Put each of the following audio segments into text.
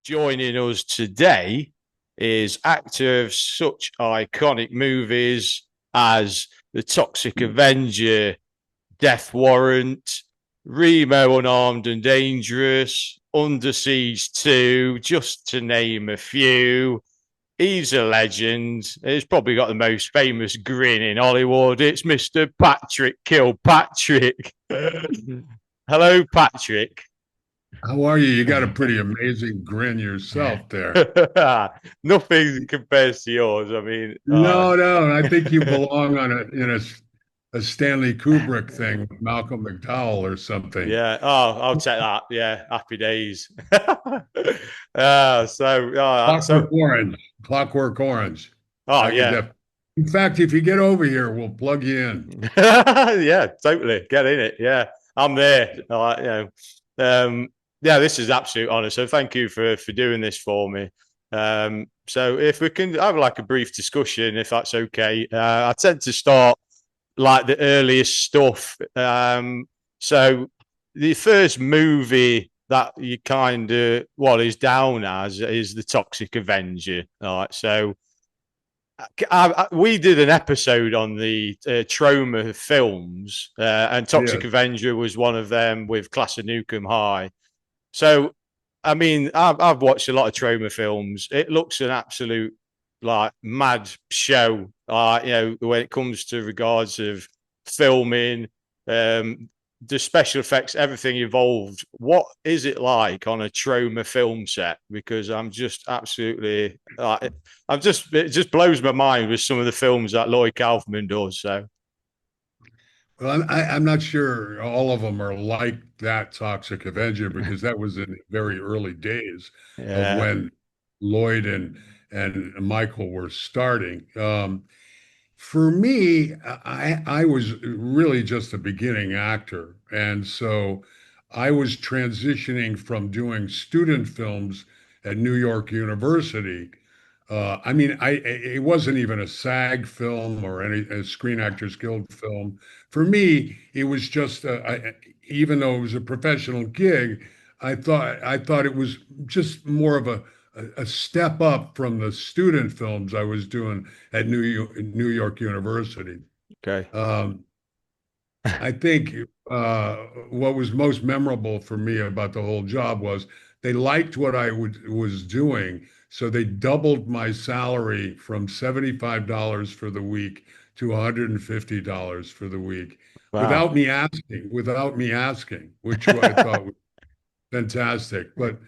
Joining us today is actor of such iconic movies as The Toxic Avenger, Death Warrant, Remo Unarmed and Dangerous, Under Siege 2, just to name a few. He's a legend. He's probably got the most famous grin in Hollywood. It's Mr. Patrick Kilpatrick. Hello, Patrick. How are you? You got a pretty amazing grin yourself there. Nothing compares to yours. I mean, No, I think you belong on a Stanley Kubrick thing with Malcolm McDowell or something. yeah. Oh, I'll take that. Yeah, happy days. So. Clockwork Orange. Clockwork Orange. Oh, I could yeah. def In fact, if you get over here, we'll plug you in. Yeah, totally. Get in it. Yeah, I'm there. Yeah, this is absolute honor. So thank you for doing this for me. So if we can have like a brief discussion, if that's okay. I tend to start like the earliest stuff. So the first movie that you kind of is down as is the Toxic Avenger. All right, so we did an episode on the trauma films, and Toxic Yes. Avenger was one of them with Class of Nukem High. So, I mean, I've watched a lot of trauma films. It looks an absolute like mad show. When it comes to regards of filming, the special effects, everything involved. What is it like on a trauma film set? Because I'm just absolutely, it just blows my mind with some of the films that Lloyd Kaufman does. So, Well, I'm not sure all of them are like that Toxic Avenger because that was in the very early days of yeah, when Lloyd and Michael were starting. For me, I was really just a beginning actor. And so I was transitioning from doing student films at New York University. I mean, it wasn't even a SAG film or a Screen Actors Guild film. For me, it was just even though it was a professional gig, I thought it was just more of a step up from the student films I was doing at New York University. okay, Um, I think what was most memorable for me about the whole job was they liked what was doing, so they doubled my salary from $75 for the week to $150 for the week wow, without me asking, which I thought was fantastic. But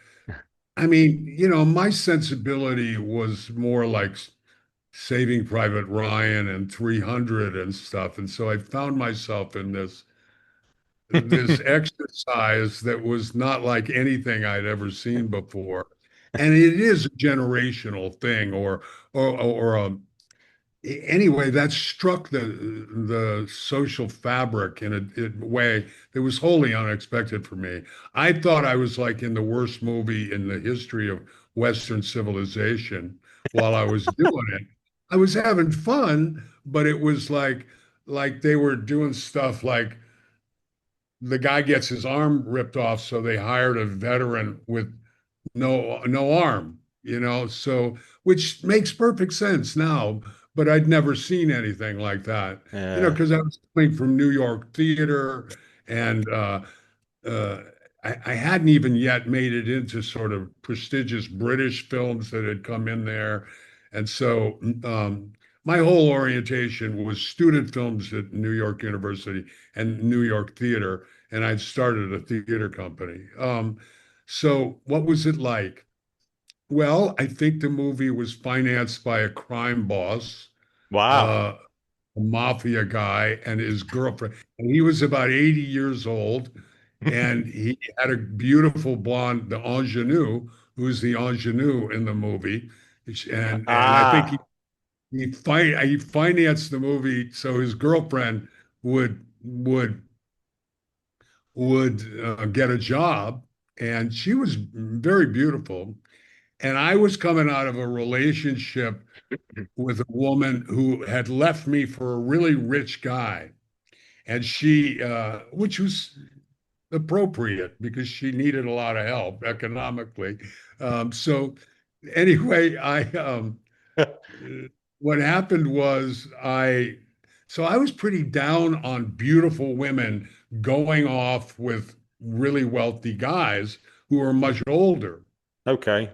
I mean, my sensibility was more like Saving Private Ryan and 300 and stuff. And so I found myself in this exercise that was not like anything I'd ever seen before. And it is a generational thing anyway, that struck the social fabric in a way that was wholly unexpected for me. I thought I was like in the worst movie in the history of Western civilization while I was doing it. I was having fun, but it was like they were doing stuff like the guy gets his arm ripped off, so they hired a veteran with no arm, so which makes perfect sense now, but I'd never seen anything like that, yeah, because I was coming from New York theater and uh, I hadn't even yet made it into sort of prestigious British films that had come in there. And so my whole orientation was student films at New York University and New York theater. And I'd started a theater company. So what was it like? Well, I think the movie was financed by a crime boss, wow. uh, a mafia guy, and his girlfriend. And he was about 80 years old, and he had a beautiful blonde, the ingenue, who's the ingenue in the movie. And I think Ah, he financed the movie so his girlfriend would get a job, and she was very beautiful. And I was coming out of a relationship with a woman who had left me for a really rich guy. And which was appropriate because she needed a lot of help economically. So anyway, what happened was so I was pretty down on beautiful women going off with really wealthy guys who are much older Okay.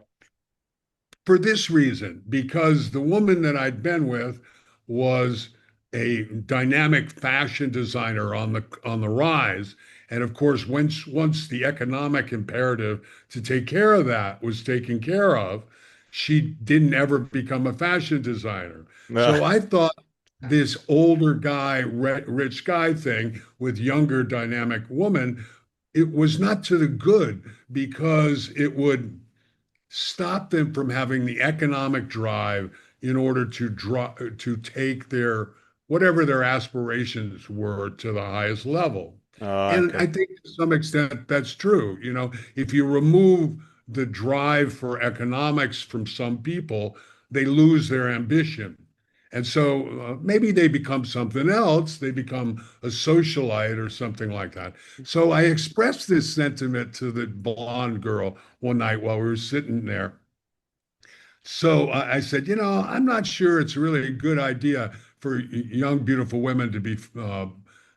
for this reason, because the woman that I'd been with was a dynamic fashion designer on the rise. And of course, once the economic imperative to take care of that was taken care of, she didn't ever become a fashion designer. So I thought this older guy, rich guy thing with younger dynamic woman, it was not to the good because it would stop them from having the economic drive in order to take their whatever their aspirations were to the highest level. And I Okay. think to some extent that's true. You know, if you remove the drive for economics from some people, they lose their ambition. And so maybe they become something else. They become a socialite or something like that. So I expressed this sentiment to the blonde girl one night while we were sitting there. So I said, you know, I'm not sure it's really a good idea for young, beautiful women to be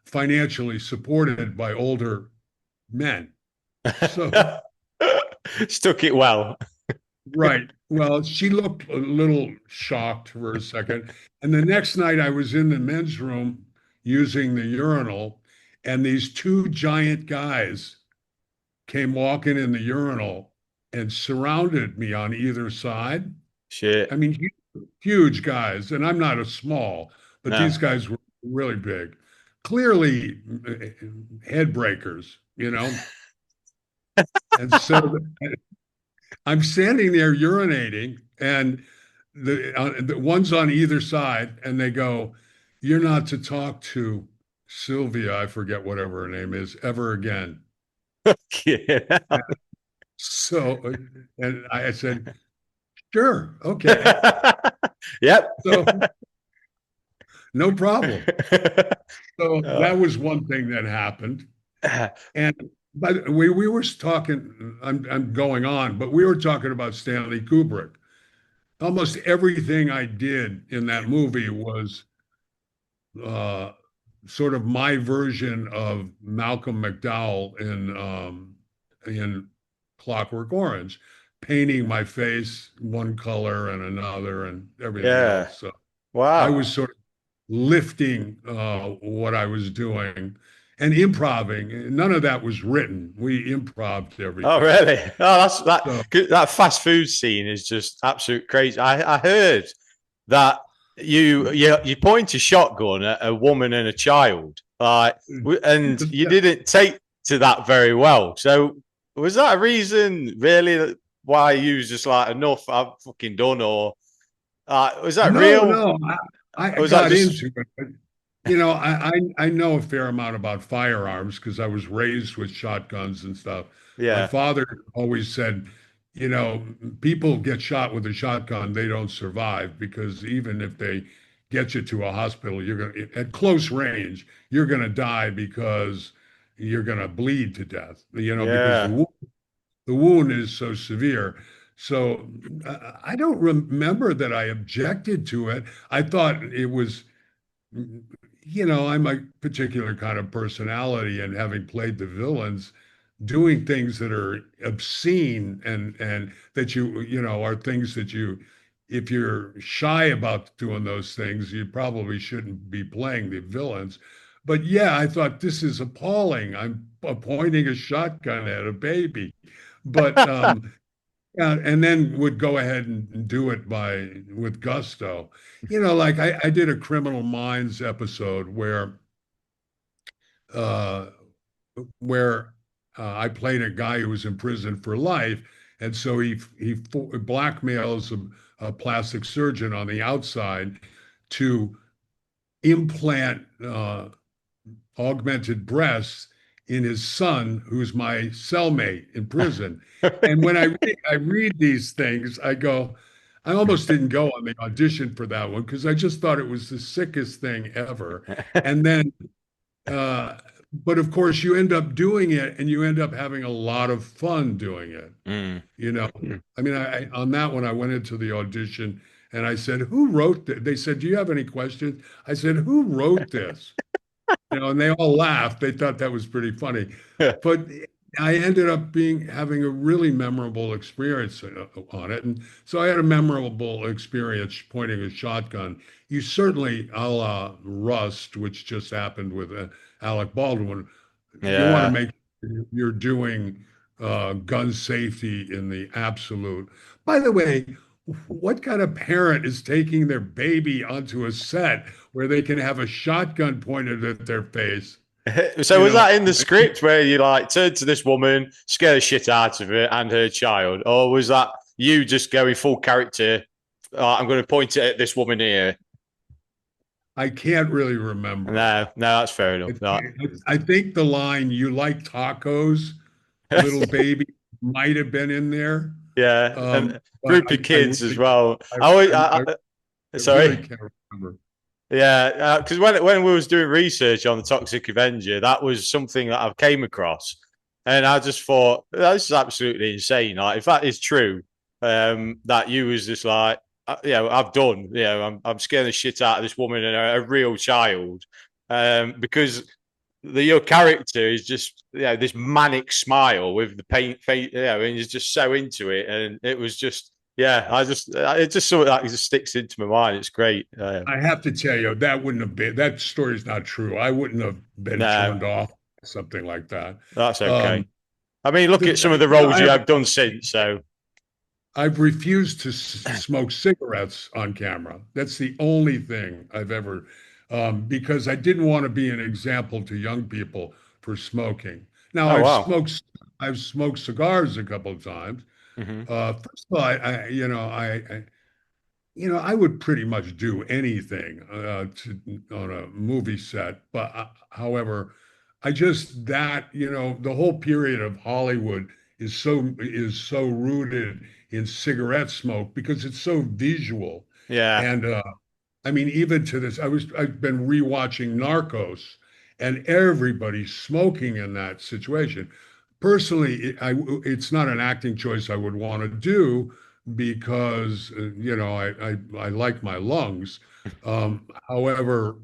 financially supported by older men. So, Stuck it well. right. Well, she looked a little shocked for a second. And the next night I was in the men's room using the urinal, and these two giant guys came walking in the urinal and surrounded me on either side. I Shit. mean, huge guys, and I'm not a small, but these No. guys were really big. Clearly head breakers, you know? And so I'm standing there urinating, and the ones on either side, and they go, "You're not to talk to Sylvia, I forget whatever her name is, ever again." Yeah. And so, and I said, "Sure, okay." Yep. So no problem. So Uh, that was one thing that happened. And but we were talking, I'm going on, but we were talking about Stanley Kubrick. Almost everything I did in that movie was uh, sort of my version of Malcolm McDowell in Clockwork Orange, painting my face one color and another and everything yeah. else. So I Wow. was sort of lifting what I was doing and improving. None of that was written. We improved Oh, everything. really? Oh, that's So that fast food scene is just absolute crazy. I heard that you point a shotgun at a woman and a child, like, and you didn't take to that very well. So was that a reason really why you was just like enough? I'm fucking done, or was that no, real? no, I Or was that got just into it. But, you know, I know a fair amount about firearms because I was raised with shotguns and stuff. My yeah, father always said, you know, people get shot with a shotgun, they don't survive because even if they get you to a hospital, you're going to, at close range, you're going to die because you're going to bleed to death, you know, because yeah? the wound is so severe. So I don't remember that I objected to it. I thought it was, you know, I'm a particular kind of personality, and having played the villains, doing things that are obscene and that you know are things that you, if you're shy about doing those things, you probably shouldn't be playing the villains. But yeah, I thought this is appalling. I'm pointing a shotgun at a baby, but yeah, and then would go ahead and do it with gusto. You know, like I did a Criminal Minds episode uh, where I played a guy who was in prison for life, and so he blackmails a plastic surgeon on the outside to implant augmented breasts in his son, who's my cellmate in prison. And when I read these things, I go, I almost didn't go on the audition for that one because I just thought it was the sickest thing ever. And then, uh, but of course, you end up doing it and you end up having a lot of fun doing it. Mm. You know, I mean, on that one, I went into the audition and I said, "Who wrote this?" They said, "Do you have any questions?" I said, "Who wrote this?" You know, and they all laughed. They thought that was pretty funny. But I ended up having a really memorable experience on it. And so I had a memorable experience pointing a shotgun. You certainly, a la Rust, which just happened with Alec Baldwin, you want to Yeah. make sure you're doing gun safety in the absolute. By the way, what kind of parent is taking their baby onto a set where they can have a shotgun pointed at their face? So You was know, that in the script where you like turned to this woman, scare the shit out of her and her child, or was that you just going full character? I'm going to point it at this woman here. I can't really remember. No, no, that's fair enough. No. I think the line "You like tacos, little baby" might have been in there, Yeah, and but group of kids as well. I, I really Sorry. can't remember. Yeah, because when we was doing research on the Toxic Avenger, that was something that I came across, and I just thought this is absolutely insane. Like, if that is true, that you was just like, I've done. I'm scaring the shit out of this woman and a real child, because your character is just this manic smile with the paint face, and he's just so into it, and it was just. Yeah, it just sort of like just sticks into my mind. It's great. I have to tell you, that wouldn't have been, that story's not true. I wouldn't have been No, turned off something like that. that's okay. Um, I mean, look at some of the you know, roles you have done since. So, I've refused to smoke cigarettes on camera. That's the only thing I've ever, because I didn't want to be an example to young people for smoking. Now, oh wow. I've smoked cigars a couple of times. Hmm. First of all, I would pretty much do anything on a movie set. But however, I just that the whole period of Hollywood is so rooted in cigarette smoke because it's so visual. Yeah, And I mean, even to this, I've been rewatching Narcos, and everybody's smoking in that situation. Personally, it's not an acting choice I would want to do because I like my lungs. However,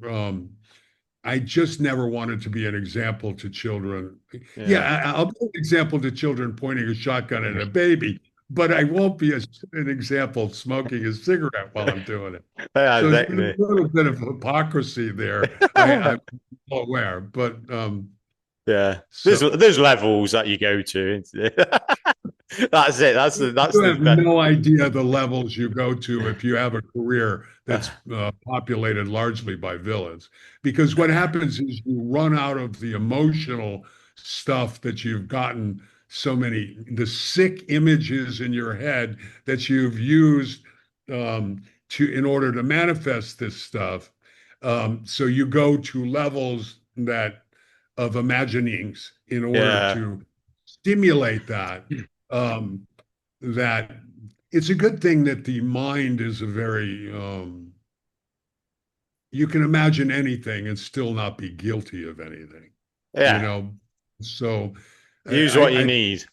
I just never wanted to be an example to children. Yeah, yeah, I'll be an example to children pointing a shotgun at a baby, but I won't be an example smoking a cigarette while I'm doing it. yeah, So there's exactly. a little bit of hypocrisy there. I'm well aware, but Yeah, so there's levels that you go to. That's it. That's you the have best. no idea the levels you go to if you have a career that's populated largely by villains. Because what happens is you run out of the emotional stuff that you've gotten the sick images in your head that you've used in order to manifest this stuff. So you go to levels of imaginings in order Yeah, to stimulate um, that it's a good thing that the mind is a very you can imagine anything and still not be guilty of anything, you yeah. know. So Use what you I need.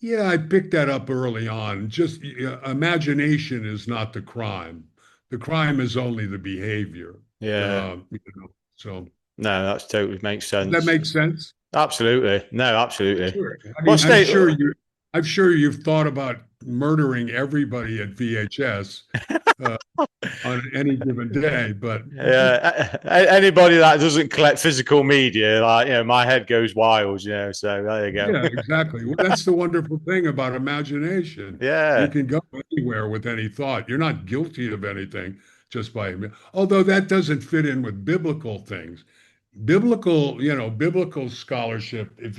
yeah, I picked that up early on. Just imagination is not the crime. The crime is only the behavior. Yeah. So No, that's totally makes does that sense. make sense? Absolutely. No, absolutely. Sure. I What mean, state? I'm sure you've thought about murdering everybody at VHS uh, on any given day, but Yeah, anybody that doesn't collect physical media, like my head goes wild. So there you go. yeah, exactly. Well, that's the wonderful thing about imagination. You Yeah, can go anywhere with any thought. You're not guilty of anything just by, although that doesn't fit in with biblical things. Biblical scholarship, if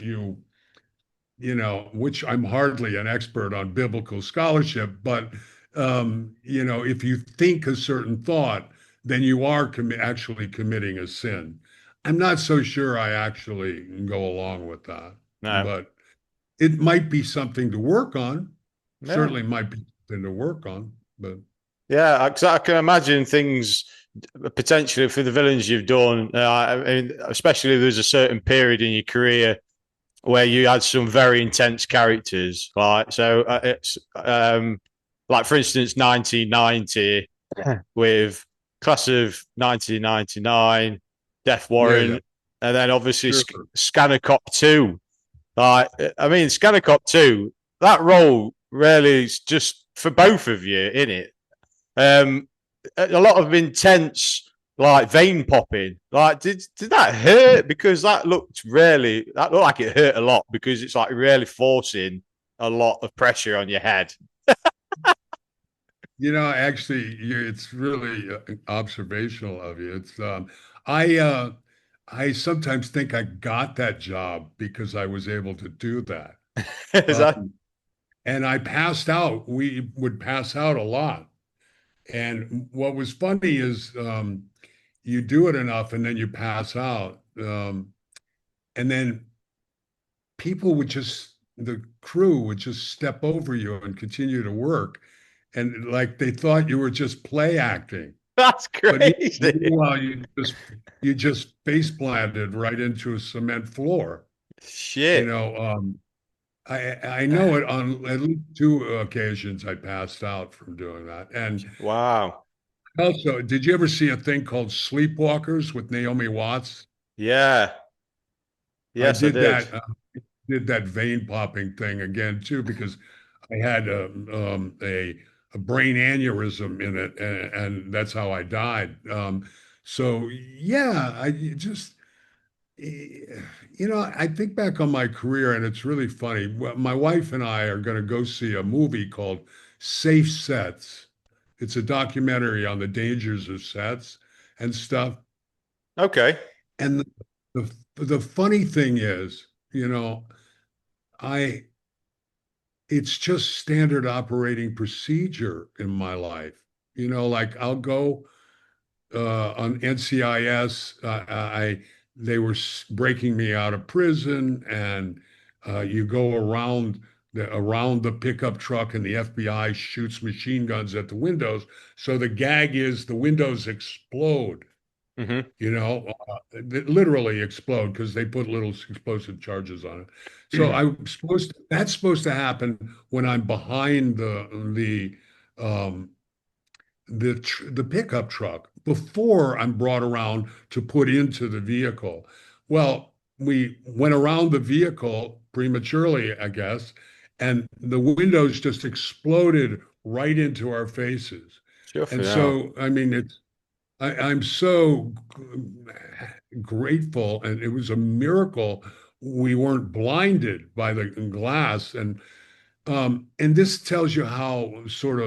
which I'm hardly an expert on biblical scholarship, but if you think a certain thought, then you are actually committing a sin. I'm not so sure I actually go along with that, No. but it might be something to work on. Yeah. Certainly might be something to work on, but Yeah, 'cause I can imagine things potentially for the villains you've done. I mean, especially if there's a certain period in your career where you had some very intense characters. Like so, it's like for instance, 1990 with Class of 1999, Death yeah, yeah, Warrant, and then obviously sure. Scanner Cop 2. Like, I mean, Scanner Cop 2, that role really is just for both of you in it. Um, a lot of intense, like vein popping. Like, did that hurt? Because that looked like it hurt a lot because it's like really forcing a lot of pressure on your head. Actually, it's really observational of you. I, uh, I sometimes think I got that job because I was able to do that. Is that Um, and I passed out. We would pass out a lot. And what was funny is you do it enough and then you pass out. And then the crew would just step over you and continue to work. And like they thought you were just play acting. that's But crazy? meanwhile, you just face planted right into a cement floor. You Shit. know, I know it on at least two occasions I passed out from doing that. And Wow. also, did you ever see a thing called Sleepwalkers with Naomi Watts? Yeah. I Yes, I did. did that vein popping thing again too because I had a brain aneurysm in it, and that's how I died. So yeah, I just I think back on my career, and it's really funny. My wife and I are going to go see a movie called Safe Sets. It's a documentary on the dangers of sets and stuff. Okay. And the funny thing is, I it's just standard operating procedure in my life. Like I'll go on NCIS. They were breaking me out of prison, and you go around the pickup truck, and the FBI shoots machine guns at the windows. So the gag is the windows explode. Hmm. They literally explode because they put little explosive charges on it. So that's supposed to happen when I'm behind um, the pickup truck before I'm brought around to put into the vehicle. Well, we went around the vehicle prematurely, I guess, and the windows just exploded right into our faces. Sure for And now. so, I mean, I'm so grateful, and it was a miracle we weren't blinded by the glass. And this tells you how sort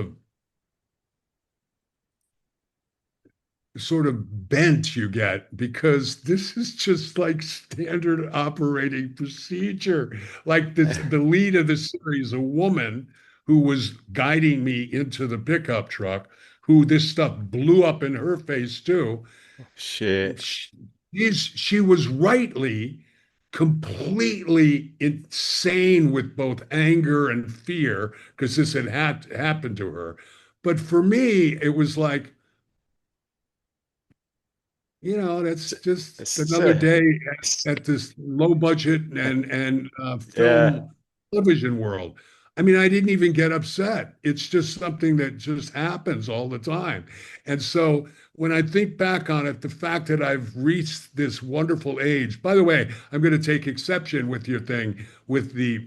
of bent you get because this is just like standard operating procedure. Like the lead of the series, a woman who was guiding me into the pickup truck, who this stuff blew up in her face too. Shit. She was rightly completely insane with both anger and fear because this had happened to her. But for me, it was like, that's just It's, another day at this low budget and yeah. film television world. I mean, I didn't even get upset. It's just something that just happens all the time. And so when I think back on it, the fact that I've reached this wonderful age, by the way, I'm going to take exception with your thing with the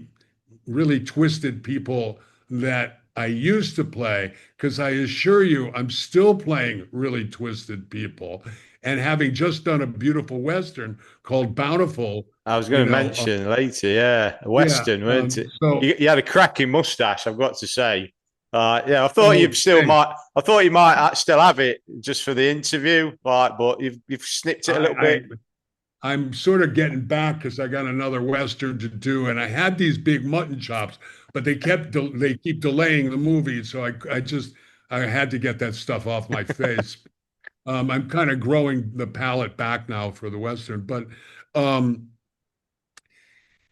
really twisted people that I used to play, because I assure you, I'm still playing really twisted people. And having just done a beautiful Western called Bountiful, I was you going to know, uh, mention later, yeah, a yeah. Western, weren't it? So, You had a cracking mustache, I've got to say. Yeah, oh, thanks. I thought you might still have it just for the interview, like, but you've snipped it a little I, bit. I'm sort of getting back because I got another Western to do, and I had these big mutton chops, but they keep delaying the movie, so I had to get that stuff off my face. I'm kind of growing the palate back now for the Western, but um,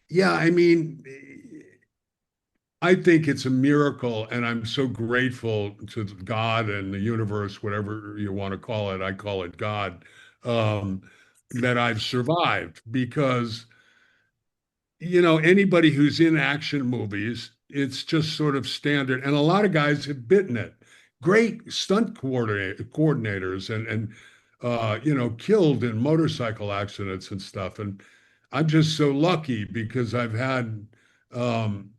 yeah, I mean, I think it's a miracle, and I'm so grateful to God and the universe, whatever you want to call it. I call it God, um, that I've survived because, anybody who's in action movies, it's just sort of standard. And a lot of guys have bitten it. Great stunt coordinators and killed in motorcycle accidents and stuff. And I'm just so lucky because I've had um,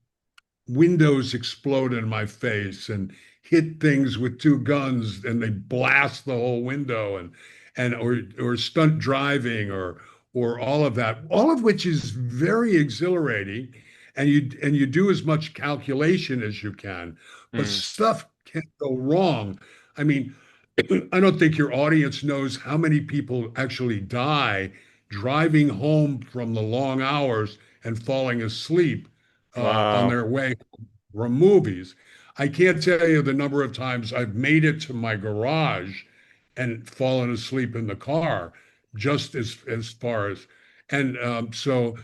windows explode in my face and hit things with two guns and they blast the whole window and or stunt driving or all of that, all of which is very exhilarating, and you do as much calculation as you can, but Mm. stuff can go wrong. I mean, I don't think your audience knows how many people actually die driving home from the long hours and falling asleep on Wow. their way from movies. I can't tell you the number of times I've made it to my garage and fallen asleep in the car, just as far as, and so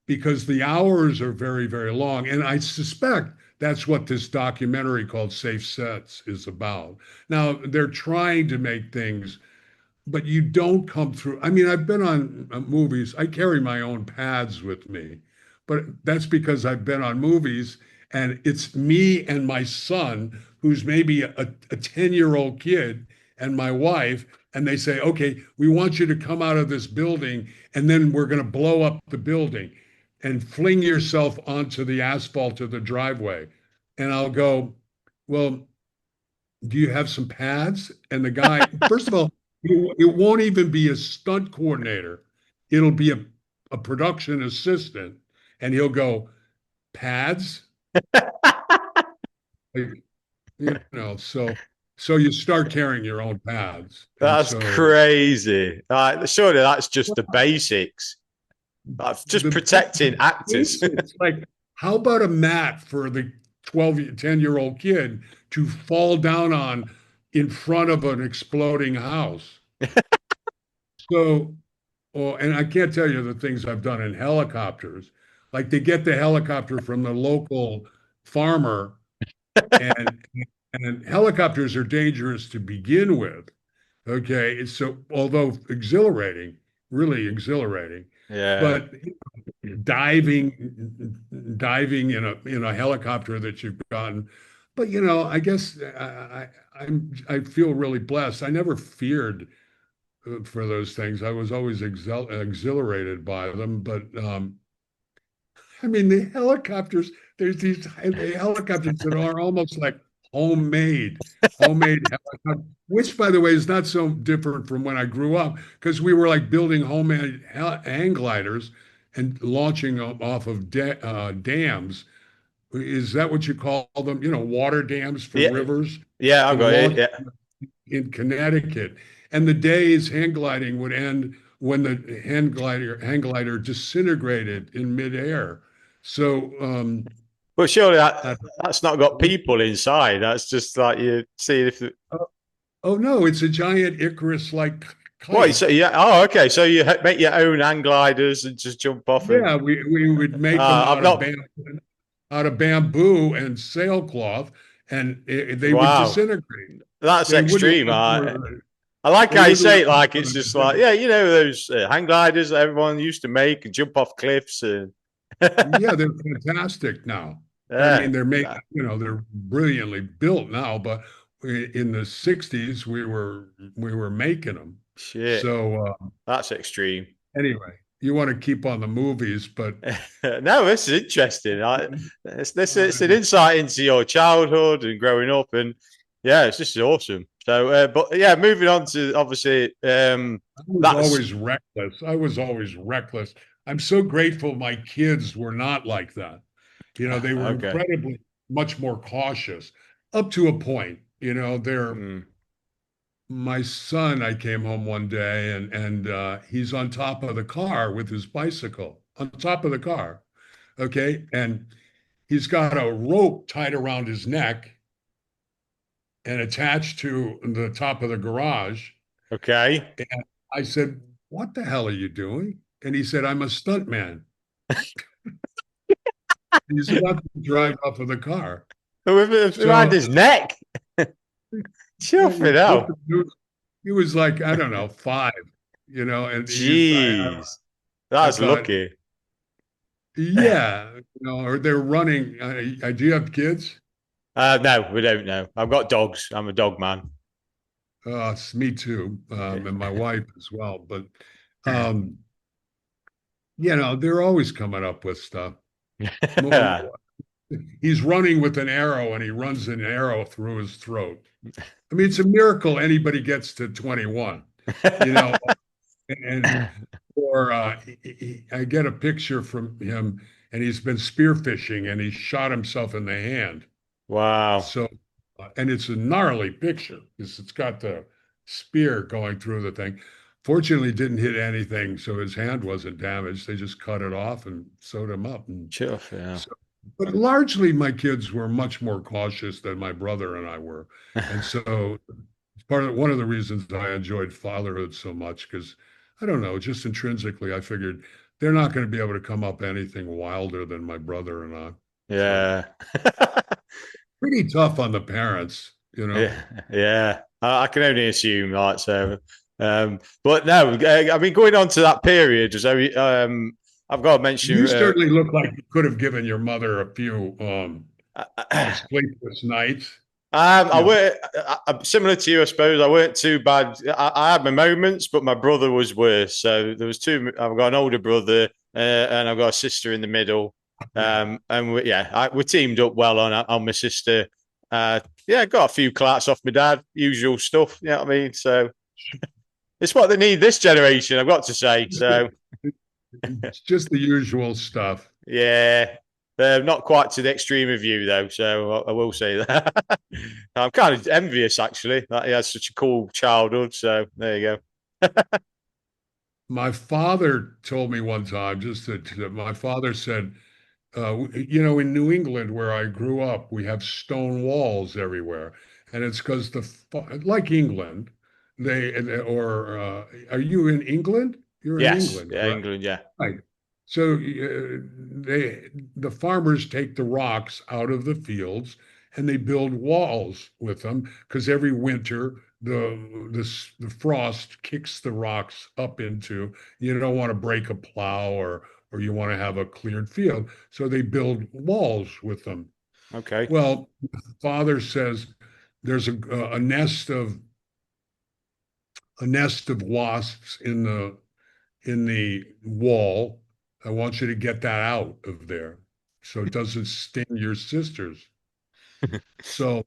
because the hours are very, very long, and I suspect that's what this documentary called Safe Sets is about. Now they're trying to make things, but you don't come through. I mean, I've been on movies. I carry my own pads with me, but that's because I've been on movies and it's me and my son, who's maybe a 10-year-old kid, and my wife. And they say, okay, we want you to come out of this building and then we're going to blow up the building and fling yourself onto the asphalt of the driveway. And I'll go, well, do you have some pads? And the guy, first of all, it won't even be a stunt coordinator. It'll be a production assistant. And he'll go, pads? Like, so you start carrying your own pads. And That's so crazy. Surely that's just the basics. That's just the protecting actors. basics, like, how about a mat for the 10-year-old kid to fall down on in front of an exploding house? So, oh, and I can't tell you the things I've done in helicopters. Like they get the helicopter from the local farmer, and and helicopters are dangerous to begin with. Okay, so although exhilarating, really exhilarating, Yeah. but diving in a helicopter that you've gotten. But I guess I feel really blessed. I never feared for those things. I was always exhilarated by them. But I mean, the helicopters, there's these helicopters that are almost like homemade helicopters, which, by the way, is not so different from when I grew up because we were like building homemade hang gliders and launching them off of dams. Is that what you call them? Water dams for Yeah. rivers Yeah, I've and got it. launch Yeah. in Connecticut. And the days hang gliding would end when the hang glider disintegrated in midair. So But surely uh, that's not got people inside. That's just like you see if oh no, it's a giant Icarus-like what so kite. yeah. Oh, okay. So you make your own hang gliders and just jump off and Yeah, we would make them I've not out of bamboo and sailcloth, and they would wow. disintegrate. That's They wouldn't extreme. last more. I like They how you wouldn't say last it like more it's than just a like, day. yeah, those hang gliders that everyone used to make and jump off cliffs. And Yeah, they're fantastic now. I mean, yeah, they're made, they're brilliantly built now, but in the 60s we were making them. shit, So that's extreme. anyway, you want to keep on the movies, but No, this is interesting. It's an I insight into your childhood and growing up, and yeah, it's just awesome. So, but yeah, moving on to obviously, was that's always reckless. I was always reckless. I'm so grateful my kids were not like that. They were okay. incredibly much more cautious up to a point. They're Mm. my son. I came home one day and he's on top of the car with his bicycle on top of the car. Okay. And he's got a rope tied around his neck and attached to the top of the garage. Okay. And I said, "What the hell are you doing?" And he said, "I'm a stuntman." He's about to drive off of the car. Around So his neck. yeah, he Chuffing flipped hell. the news. He was like, I don't know, 5, and Jeez. I That's thought, lucky. yeah, or they're running. Do you have kids? No, we don't know. I've got dogs. I'm a dog man. It's me too, and my wife as well. But um, they're always coming up with stuff. He's running with an arrow, and he runs an arrow through his throat. I mean, it's a miracle anybody gets to 21, you know. And or I get a picture from him, and he's been spearfishing, and he shot himself in the hand. Wow. So, and it's a gnarly picture because it's got the spear going through the thing. Fortunately, it didn't hit anything, so his hand wasn't damaged. They just cut it off and sewed him up. And Chuff, yeah. so, but largely, my kids were much more cautious than my brother and I were, and so one of the reasons I enjoyed fatherhood so much because I don't know, just intrinsically, I figured they're not going to be able to come up anything wilder than my brother and I. So Yeah. pretty tough on the parents. Yeah, yeah. I can only assume, like so. But no, I mean, going on to that period, so I've got to mention. You certainly look like you could have given your mother a few sleepless nights. I You know, weren't similar to you, I suppose. I weren't too bad. I had my moments, but my brother was worse. So there was two. I've got an older brother, and I've got a sister in the middle. And we teamed up well on my sister. Yeah, got a few clats off my dad, usual stuff. You know what I mean? So it's what they need this generation, I've got to say. So it's just the usual stuff. yeah, not quite to the extreme of you though. So I will say that. I'm kind of envious actually that he had such a cool childhood. So there you go. My father told me one time that my father said, in New England where I grew up, we have stone walls everywhere, and it's because like England, are you in England? You're in Yes, England, yeah, correct? England, yeah. Right. So the farmers take the rocks out of the fields and they build walls with them because every winter the frost kicks the rocks up into. You don't want to break a plow or you want to have a cleared field, so they build walls with them. Okay. Well, father says there's a nest of wasps in the wall. I want you to get that out of there so it doesn't sting your sisters. So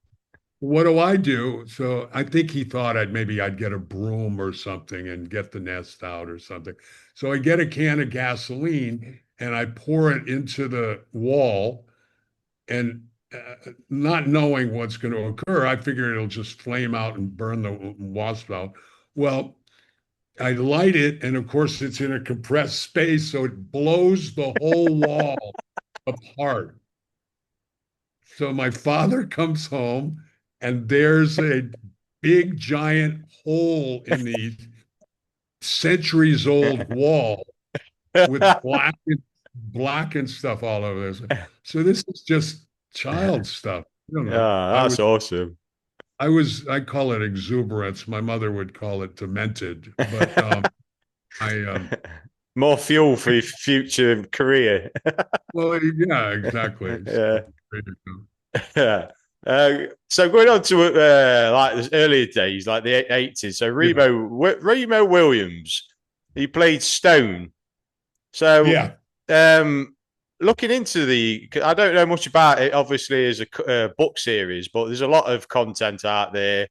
what do I do? So I think he thought I'd get a broom or something and get the nest out or something. So I get a can of gasoline and I pour it into the wall and not knowing what's going to occur, I figure it'll just flame out and burn the wasp out. Well, I light it, and of course, it's in a compressed space, so it blows the whole wall apart. So my father comes home, and there's a big, giant hole in the centuries old wall with black and stuff all over this. So this is just child stuff. I don't know. Yeah, that's awesome. I call it exuberance. My mother would call it demented, but I More fuel for your future career. well, yeah, exactly. Yeah. So, there you go. Yeah. So going on to like the earlier days, like the 80s. So Yeah, Remo Williams, he played Stone. So yeah. looking into I don't know much about it. Obviously, as a book series, but there's a lot of content out there.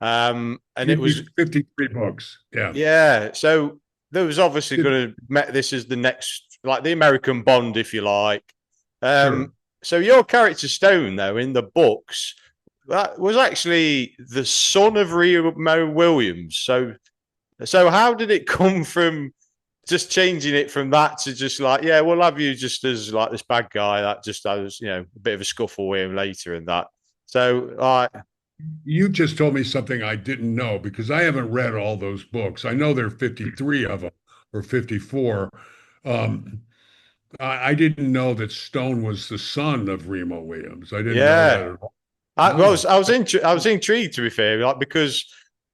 And it was 53 books. Yeah. yeah. So there was obviously going to make this as the next, like the American Bond, if you like. Sure. So your character Stone, though, in the books, that was actually the son of Remo Williams. So how did it come from just changing it from that to just like, yeah, we'll have you just as like this bad guy that just has, a bit of a scuffle with him later and that. So, like, You just told me something I didn't know because I haven't read all those books. I know there are 53 of them or 54. Um, I didn't know that Stone was the son of Remo Williams. I didn't know that Yeah. at all. I was Oh, I was intrigued to be fair, like because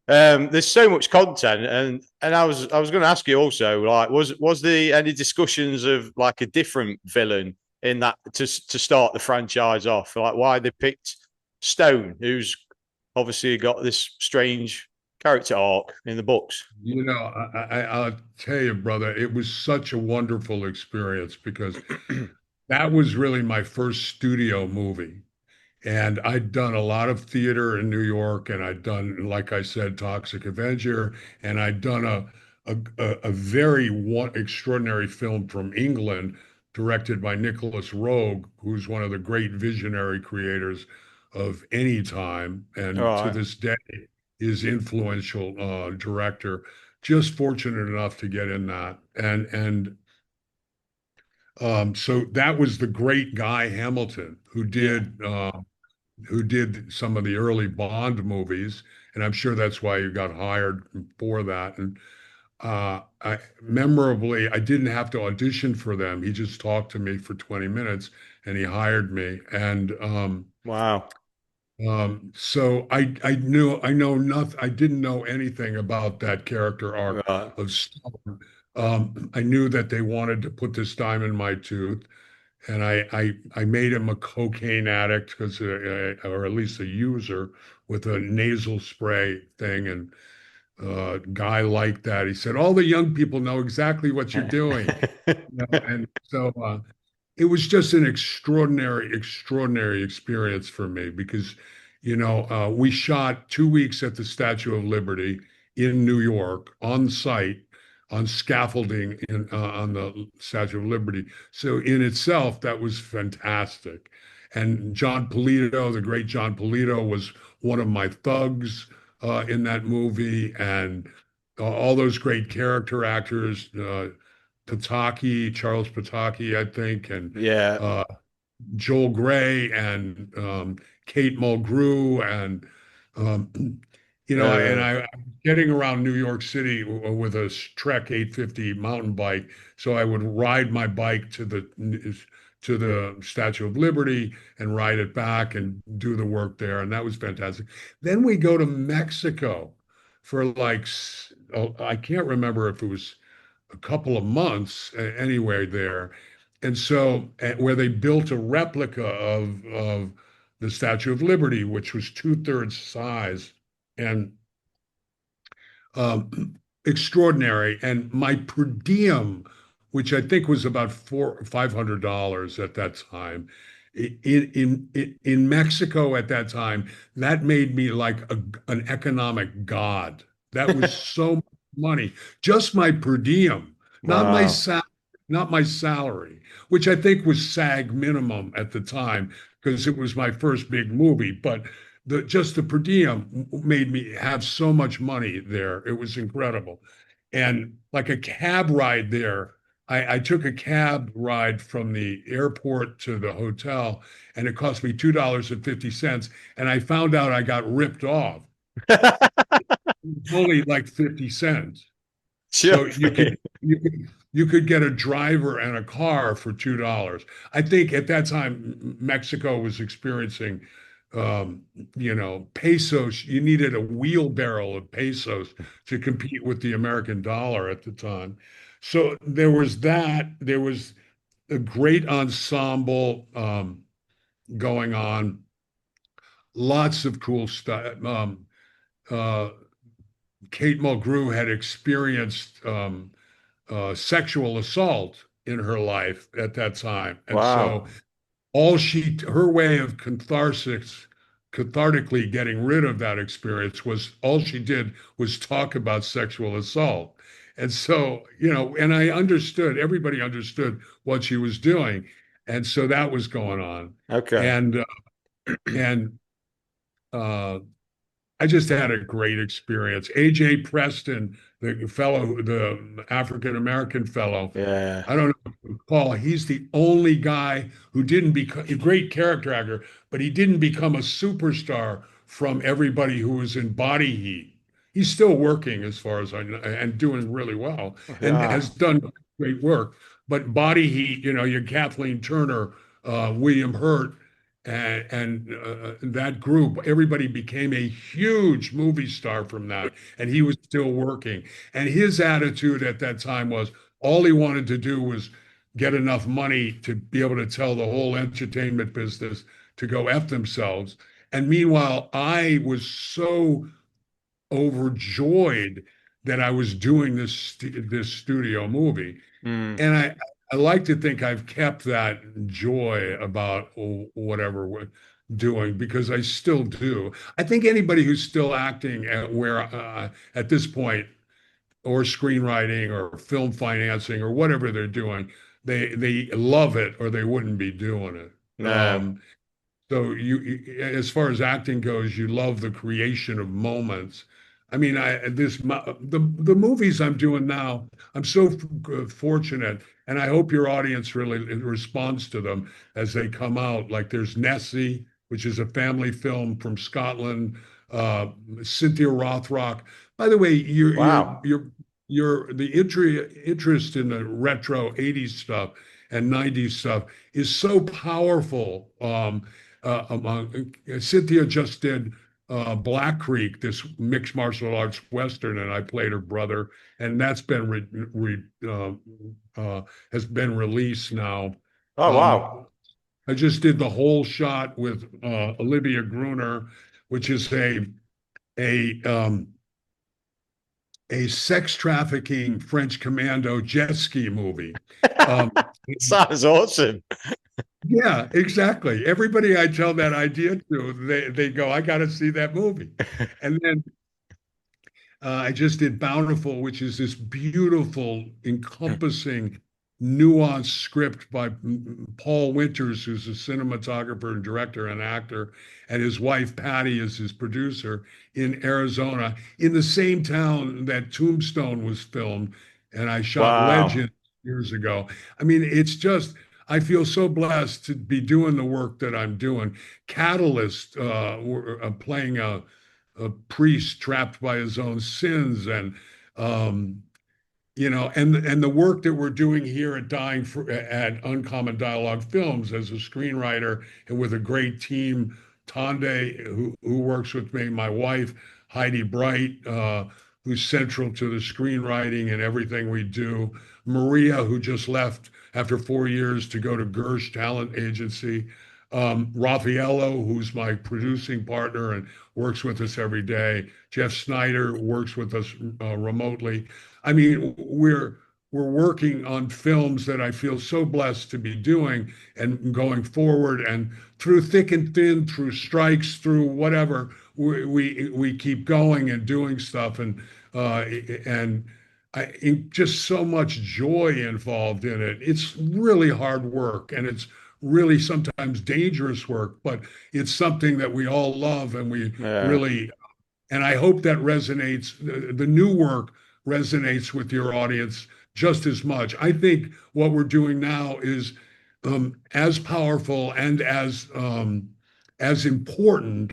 there's so much content, and I was going to ask you also, like, was there any discussions of like a different villain in that to start the franchise off, like why they picked Stone, who's obviously got this strange character arc in the books. I'll tell you, brother, it was such a wonderful experience because that was really my first studio movie. And I'd done a lot of theater in New York, and I'd done, like I said, Toxic Avenger, and I'd done a very extraordinary film from England, directed by Nicholas Roeg, who's one of the great visionary creators of any time, All and to right. this day is influential director. Just fortunate enough to get in that, and so that was the great Guy Hamilton Yeah. who did some of the early Bond movies, and I'm sure that's why you got hired for that. And memorably, I didn't have to audition for them. He just talked to me for 20 minutes, and he hired me. And Wow. so I know nothing. I didn't know anything about that character arc Right. of Stone. I knew that they wanted to put this dime in my tooth, and I made him a cocaine addict because, or at least a user with a nasal spray thing, and guy liked that. He said, "All the young people know exactly what you're doing." And so it was just an extraordinary, extraordinary experience for me because, we shot 2 weeks at the Statue of Liberty in New York on site on scaffolding on the Statue of Liberty. So in itself, that was fantastic. And John Polito, the great John Polito, was one of my thugs in that movie, and all those great character actors. Charles Pataki, I think, and Yeah. uh, Joel Grey and Kate Mulgrew and and Uh, I getting around New York City with a Trek 850 mountain bike, so I would ride my bike to the Statue of Liberty and ride it back and do the work there, and that was fantastic. Then we go to Mexico for I can't remember if it was a couple of months anyway there. And so, where they built a replica of the Statue of Liberty, which was two-thirds size and extraordinary. And my per diem, which I think was about $500 at that time, in Mexico at that time, that made me like an economic god. That was so much money, just my per diem, not my wow. sal not my salary, which I think was SAG minimum at the time because it was my first big movie. But just the per diem made me have so much money there. It was incredible. And like a cab ride there, I took a cab ride from the airport to the hotel, and it cost me $2.50. And I found out I got ripped off. It was only like 50 cents. So Jeffrey. you could get a driver and a car for $2. I think at that time Mexico was experiencing pesos. You needed a wheelbarrow of pesos to compete with the American dollar at the time. So there was that. There was a great ensemble going on. Lots of cool stuff. Uh, Kate Mulgrew had experienced sexual assault in her life at that time. And so Wow. her way of cathartically getting rid of that experience was all she did was talk about sexual assault. And so, and everybody understood what she was doing. And so that was going on. Okay. And, and, uh, I just had a great experience. AJ Preston, the African American fellow, Yeah. I don't know, Paul, he's the only guy who didn't become a great character actor, but he didn't become a superstar from everybody who was in Body Heat. He's still working as far as I know and doing really well and Yeah. has done great work. But Body Heat, you know, your Kathleen Turner, William Hurt, and that group, everybody became a huge movie star from that. And he was still working. And his attitude at that time was all he wanted to do was get enough money to be able to tell the whole entertainment business to go F themselves. And meanwhile, I was so overjoyed that I was doing this studio movie. Mm. And I like to think I've kept that joy about whatever we're doing because I still do. I think anybody who's still acting at this point, or screenwriting or film financing or whatever they're doing, they love it or they wouldn't be doing it. No. So as far as acting goes, you love the creation of moments. I mean, the movies I'm doing now, I'm so fortunate, and I hope your audience really responds to them as they come out. Like there's Nessie, which is a family film from Scotland. Cynthia Rothrock. By the way, Wow. the interest in the retro '80s stuff and '90s stuff is so powerful. Cynthia just did Black Creek, this mixed martial arts western, and I played her brother, and that's been has been released now. Oh, wow. I just did the whole shot with Olivia Gruner, which is a um, a sex trafficking French commando jet ski movie. Um, Sounds awesome. Yeah, exactly. Everybody I tell that idea to, they go, I got to see that movie. And then I just did Bountiful, which is this beautiful, encompassing, nuanced script by Paul Winters, who's a cinematographer and director and actor, and his wife Patty is his producer in Arizona, in the same town that Tombstone was filmed. And I shot Wow. Legend years ago. I mean, it's just, I feel so blessed to be doing the work that I'm doing. Catalyst, playing a priest trapped by his own sins, and um, and the work that we're doing here at Uncommon Dialogue Films as a screenwriter and with a great team, Tonde, who works with me, my wife, Heidi Bright, who's central to the screenwriting and everything we do, Maria, who just left after 4 years to go to Gersh Talent Agency, Raffaello, who's my producing partner and works with us every day, Jeff Snyder works with us remotely. I mean, we're working on films that I feel so blessed to be doing and going forward, and through thick and thin, through strikes, through whatever, we keep going and doing stuff, and just so much joy involved in it. It's really hard work, and it's really sometimes dangerous work, but it's something that we all love, and we Yeah. really, and I hope that resonates. The new work resonates with your audience just as much. I think what we're doing now is as powerful and as important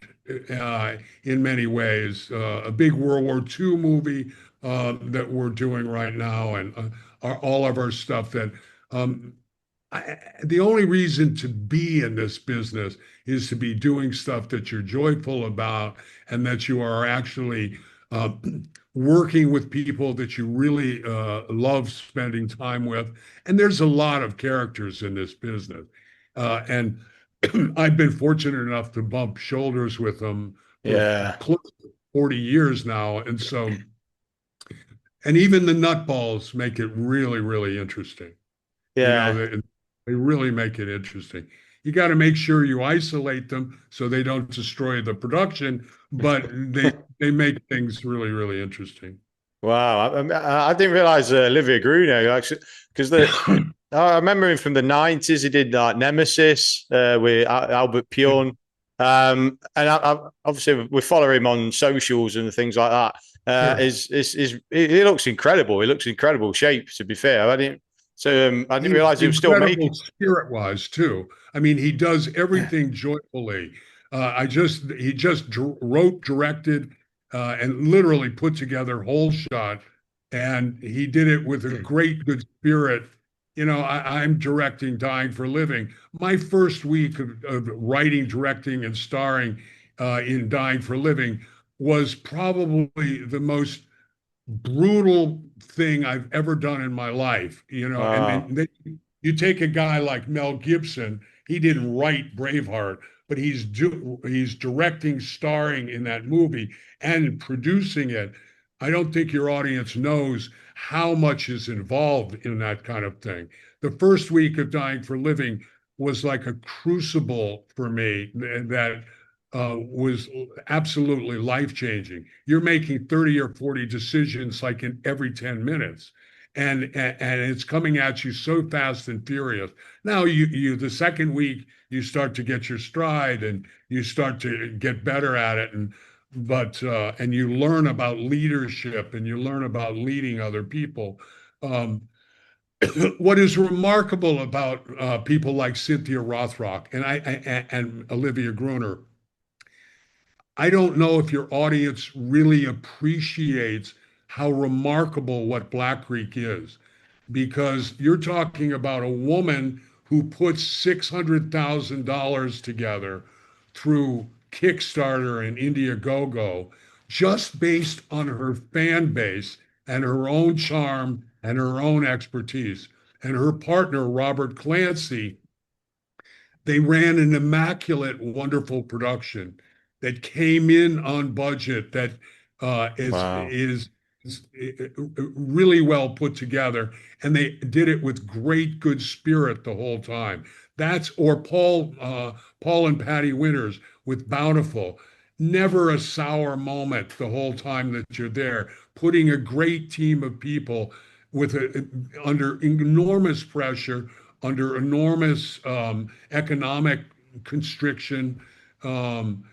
in many ways. A big World War II movie that we're doing right now, and all of our stuff that. The only reason to be in this business is to be doing stuff that you're joyful about and that you are actually uh, working with people that you really love spending time with. And there's a lot of characters in this business. And I've been fortunate enough to bump shoulders with them for Yeah. close to 40 years now. And so, and even the nutballs make it really, really interesting. You know, Yeah. they really make it interesting. You got to make sure you isolate them so they don't destroy the production, but they make things really, really interesting. Wow. I didn't realize Olivia Gruno actually, because I remember him from the 90s. He did like Nemesis with Albert Pune. And obviously we follow him on socials and things like that. Sure. He looks incredible. He looks incredible shape, to be fair. I didn't He's realize he was still incredible making. spirit wise too. I mean, he does everything joyfully. He just wrote, directed, and literally put together whole shot, and he did it with a great good spirit. I'm directing Dying for Living. My first week of writing, directing, and starring in Dying for Living was probably the most brutal thing I've ever done in my life. Wow. And then you take a guy like Mel Gibson. He didn't write Braveheart, but he's directing, starring in that movie, and producing it. I don't think your audience knows how much is involved in that kind of thing. The first week of Dying for Living was like a crucible for me that was absolutely life changing. You're making 30 or 40 decisions like in every 10 minutes. And it's coming at you so fast and furious. Now you the second week you start to get your stride and you start to get better at it, and you learn about leadership and you learn about leading other people. Um, what is remarkable about people like Cynthia Rothrock and Olivia Gruner, I don't know if your audience really appreciates how remarkable what Black Creek is, because you're talking about a woman who puts $600,000 together through Kickstarter and Indiegogo just based on her fan base and her own charm and her own expertise. And her partner, Robert Clancy, they ran an immaculate, wonderful production that came in on budget, that uh, is Wow. is really well put together, and they did it with great good spirit the whole time. That's or Paul and Patty Winters with Bountiful. Never a sour moment the whole time that you're there, putting a great team of people under enormous pressure, under enormous economic constriction, um,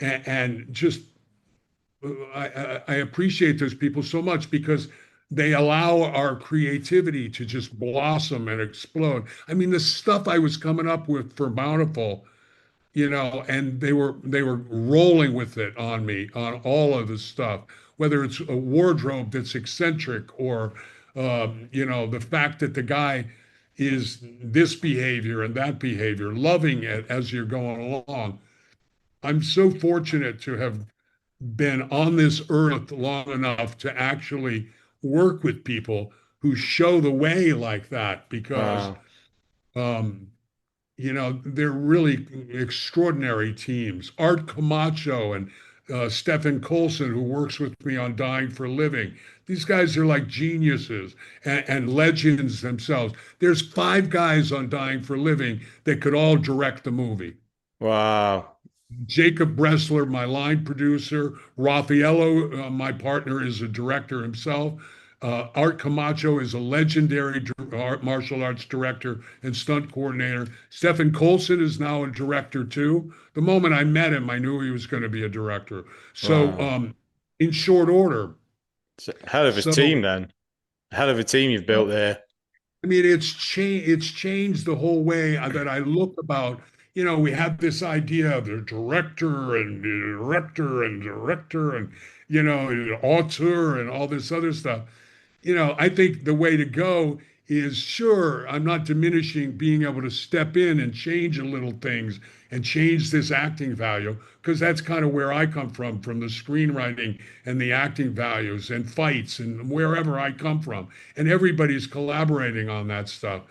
and just I appreciate those people so much because they allow our creativity to just blossom and explode. I mean, the stuff I was coming up with for Bountiful, and they were rolling with it on me on all of the stuff, whether it's a wardrobe that's eccentric or the fact that the guy is this behavior and that behavior, loving it as you're going along. I'm so fortunate to have been on this earth long enough to actually work with people who show the way like that, because Wow. um, they're really extraordinary teams. Art Camacho and Stephen Colson, who works with me on Dying for Living. These guys are like geniuses and legends themselves. There's 5 guys on Dying for Living that could all direct the movie. Wow. Jacob Bressler, my line producer. Raffaello, my partner, is a director himself. Art Camacho is a legendary martial arts director and stunt coordinator. Stephen Colson is now a director too. The moment I met him, I knew he was going to be a director. So, Wow. in short order, It's a hell of a so team then. Hell of a team you've well, built there. I mean, it's changed the whole way that I look about. We have this idea of the director and the director and director and auteur and all this other stuff. I think the way to go is, sure, I'm not diminishing being able to step in and change a little things and change this acting value, because that's kind of where I come from the screenwriting and the acting values and fights and wherever I come from. And everybody's collaborating on that stuff.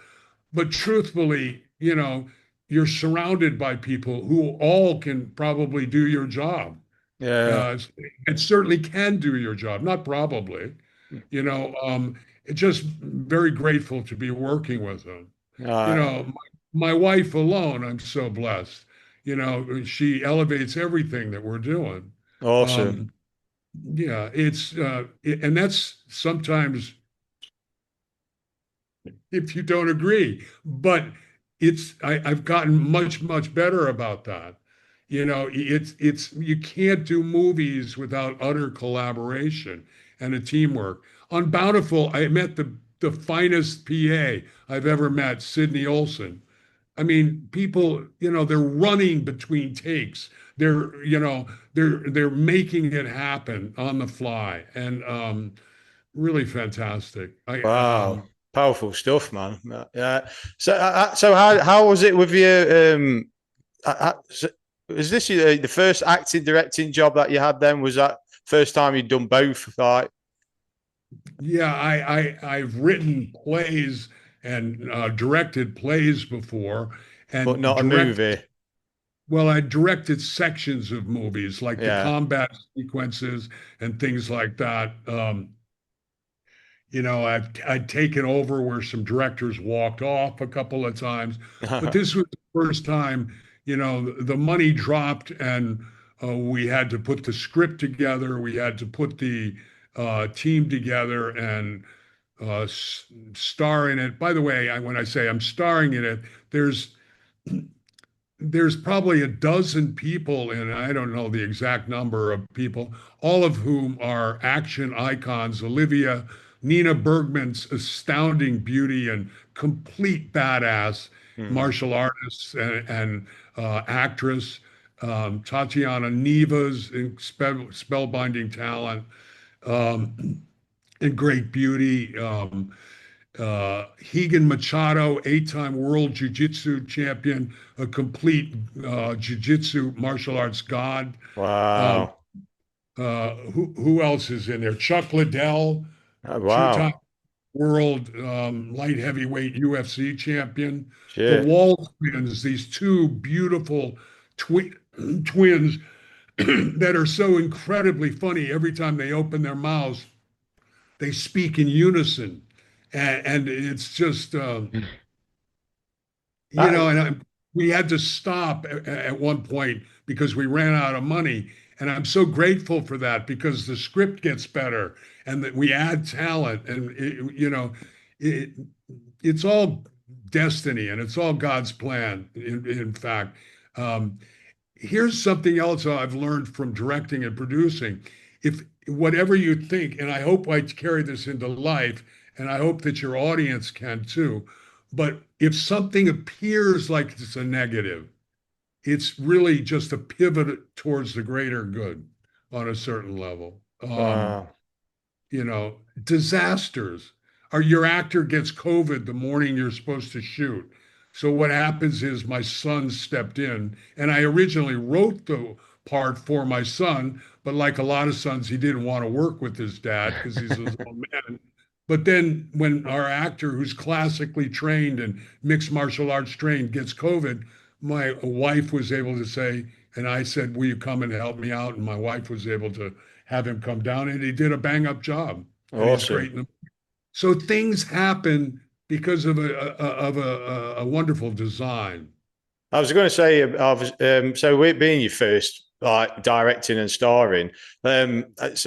But truthfully, you're surrounded by people who all can probably do your job, Yeah. uh, and certainly can do your job, not probably. It's just very grateful to be working with them. You Uh, know, my wife alone, I'm so blessed. She elevates everything that we're doing. awesome. Um, yeah, and that's sometimes if you don't agree. But I've gotten much, much better about that. It's you can't do movies without utter collaboration and a teamwork. On Bountiful, I met the finest PA I've ever met, Sidney Olson. I mean, people, they're running between takes. they're making it happen on the fly, and really fantastic. I Wow, powerful stuff, man. Yeah. So how was it with you? So is this the first acting directing job that you had? Then was that first time you'd done both? Like, Yeah, I've written plays and directed plays before, but and not a movie. I directed sections of movies like the Yeah. combat sequences and things like that. I'd taken over where some directors walked off a couple of times, but this was the first time, the money dropped, and we had to put the script together. We had to put the team together and star in it. By the way, when I say I'm starring in it, there's there's probably a dozen people, and I don't know the exact number of people, all of whom are action icons. Olivia, Nina Bergman's astounding beauty and complete badass Hmm. martial artist and actress. Tatiana Neva's spellbinding talent and great beauty. Higan Machado, 8-time world jiu-jitsu champion, a complete jiu-jitsu martial arts god. Um, Wow. who else is in there? Chuck Liddell, Oh, two-time wow. world light heavyweight UFC champion. The Shit. Wall twins, these two beautiful twins that are so incredibly funny every time they open their mouths. They speak in unison, and it's just That, we had to stop at one point because we ran out of money. And I'm so grateful for that because the script gets better and that we add talent. And, it, it's all destiny and it's all God's plan, in fact. Um, Here's something else I've learned from directing and producing. If whatever you think, and I hope I carry this into life, and I hope that your audience can too, but if something appears like it's a negative, it's really just a pivot towards the greater good on a certain level. wow. Disasters. Or your actor gets COVID the morning you're supposed to shoot. So what happens is my son stepped in, and I originally wrote the part for my son, but like a lot of sons, he didn't want to work with his dad because he's his own man. But then when our actor, who's classically trained and mixed martial arts trained, gets COVID, my wife was able to say, and I said, "Will you come and help me out?" And my wife was able to have him come down, and he did a bang up job, and he's Awesome. great. So things happen because of a wonderful design. I was going to say, so it being your first like directing and starring, is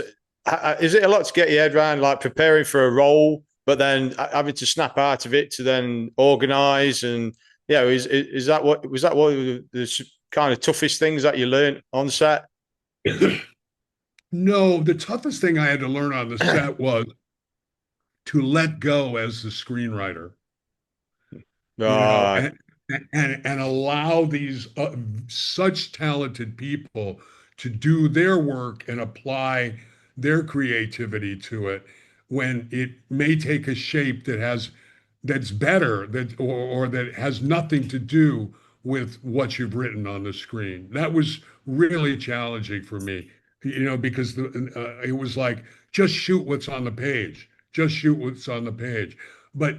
it a lot to get your head around, like preparing for a role, but then having to snap out of it to then organize and is that what was that one of the kind of toughest things that you learned on set? No, the toughest thing I had to learn on the set was to let go as the screenwriter, you know, Right. and allow these such talented people to do their work and apply their creativity to it when it may take a shape that's better or that has nothing to do with what you've written on the screen. That was really challenging for me, because it was like just shoot what's on the page, just shoot what's on the page. But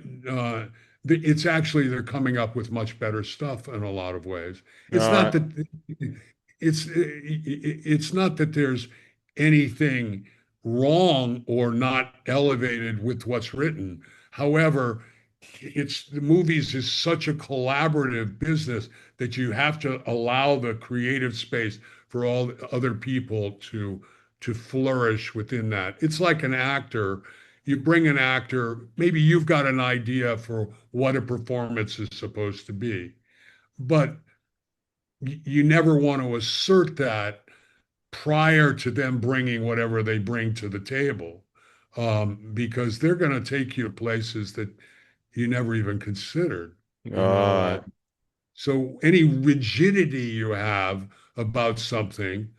it's actually they're coming up with much better stuff in a lot of ways. It's not Right. that it's not that there's anything wrong or not elevated with what's written. However, it's the movies is such a collaborative business that you have to allow the creative space for all the other people to flourish within that. It's like an actor. You bring an actor, maybe you've got an idea for what a performance is supposed to be, but you never want to assert that prior to them bringing whatever they bring to the table, because they're going to take you to places that you never even considered. Right. So any rigidity you have about something.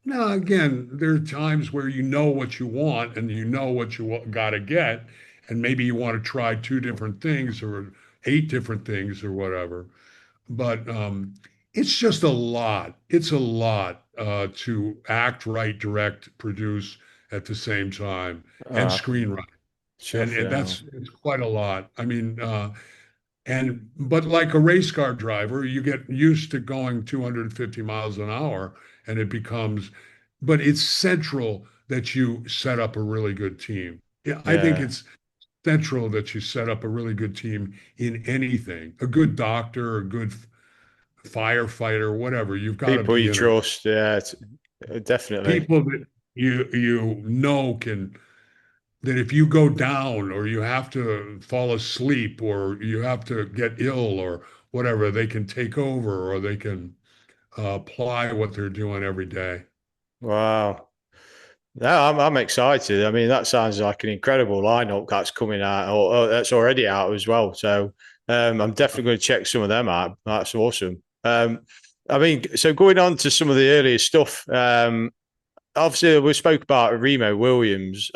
Now, again, there are times where you know what you want and you know what you got to get, and maybe you want to try two different things or eight different things or whatever. But it's just a lot. It's a lot to act, write, direct, produce at the same time, and Ah, screenwrite. And chuffing hell. that's it's quite a lot. I mean, and but like a race car driver, you get used to going 250 miles an hour, and it becomes, but it's central that you set up a really good team. Yeah, I think Yeah. it's central that you set up a really good team in anything. A good doctor, a good firefighter, whatever. You've got to People be you in a trust. Yeah, definitely. people that you know can that if you go down or you have to fall asleep or you have to get ill or whatever, they can take over or they can apply what they're doing every day. Wow. No, I'm excited. I mean, that sounds like an incredible lineup that's coming out, or that's already out as well. So I'm definitely going to check some of them out. That's awesome. I mean, so going on to some of the earlier stuff. Obviously, we spoke about Remo Williams.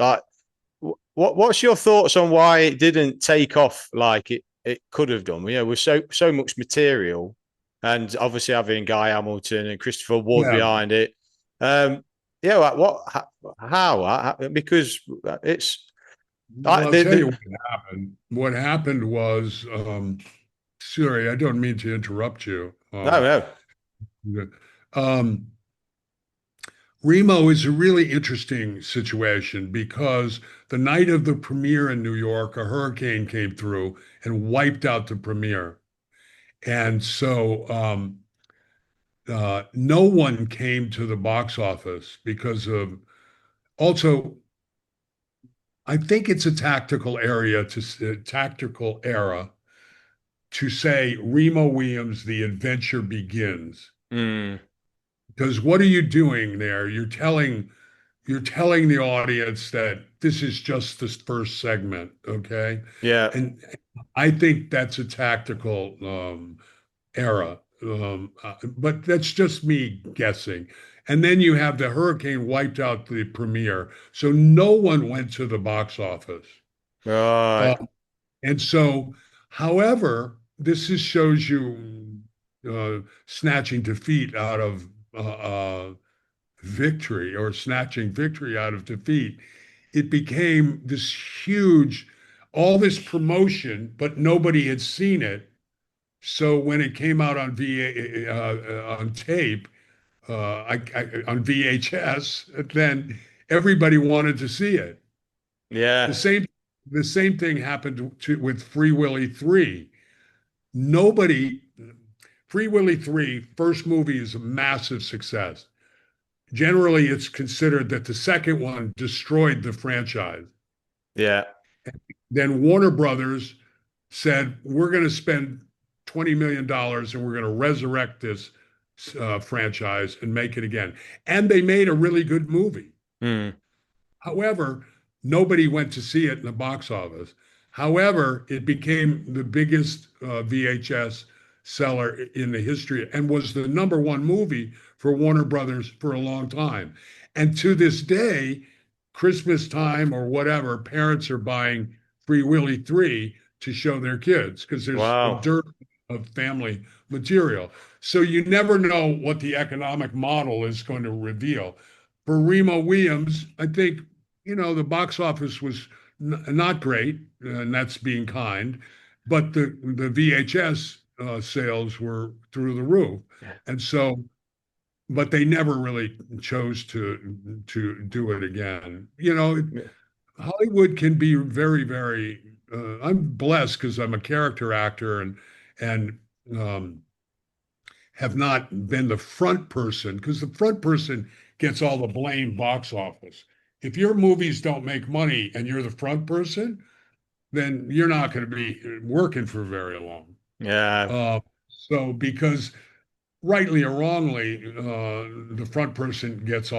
What's your thoughts on why it didn't take off like it could have done? You know, with so much material, and obviously having Guy Hamilton and Christopher Wood Yeah. behind it. Um, yeah, how? Because it's Well, like I'll tell you what happened. What happened was, sorry, I don't mean to interrupt you. no. Um, Remo is a really interesting situation because the night of the premiere in New York, a hurricane came through and wiped out the premiere. And so no one came to the box office because of also, I think it's a tactical era to say Remo Williams, the adventure begins. Mm, Because what are you doing there? You're telling the audience that this is just this first segment, okay? yeah, And I think that's a tactical era, but that's just me guessing. And then you have the hurricane wiped out the premiere, so no one went to the box office. right, Uh, and so, however, this just shows you snatching defeat out of victory or snatching victory out of defeat. It became this huge, all this promotion, but nobody had seen it. So when it came out on on tape, on VHS, then everybody wanted to see it. The yeah, same the same thing happened with Free Willy 3. Nobody Free Willy 3 first movie is a massive success. Generally, it's considered that the second one destroyed the franchise. yeah, Then Warner Brothers said, we're going to spend $20 million and we're going to resurrect this franchise and make it again. And they made a really good movie. mm, However, nobody went to see it in the box office. However, it became the biggest VHS seller in the history and was the number one movie for Warner Brothers for a long time. And to this day, Christmas time or whatever, parents are buying Free Willy 3 to show their kids because there's a wow, dearth of family material. So you never know what the economic model is going to reveal. For Remo Williams, I think the box office was not great, and that's being kind, but the VHS sales were through the roof, and so, but they never really chose to do it again. Hollywood can be very, very. I'm blessed because I'm a character actor and um, have not been the front person because the front person gets all the blame box office. If your movies don't make money and you're the front person, then you're not going to be working for very long. yeah, So because rightly or wrongly, the front person gets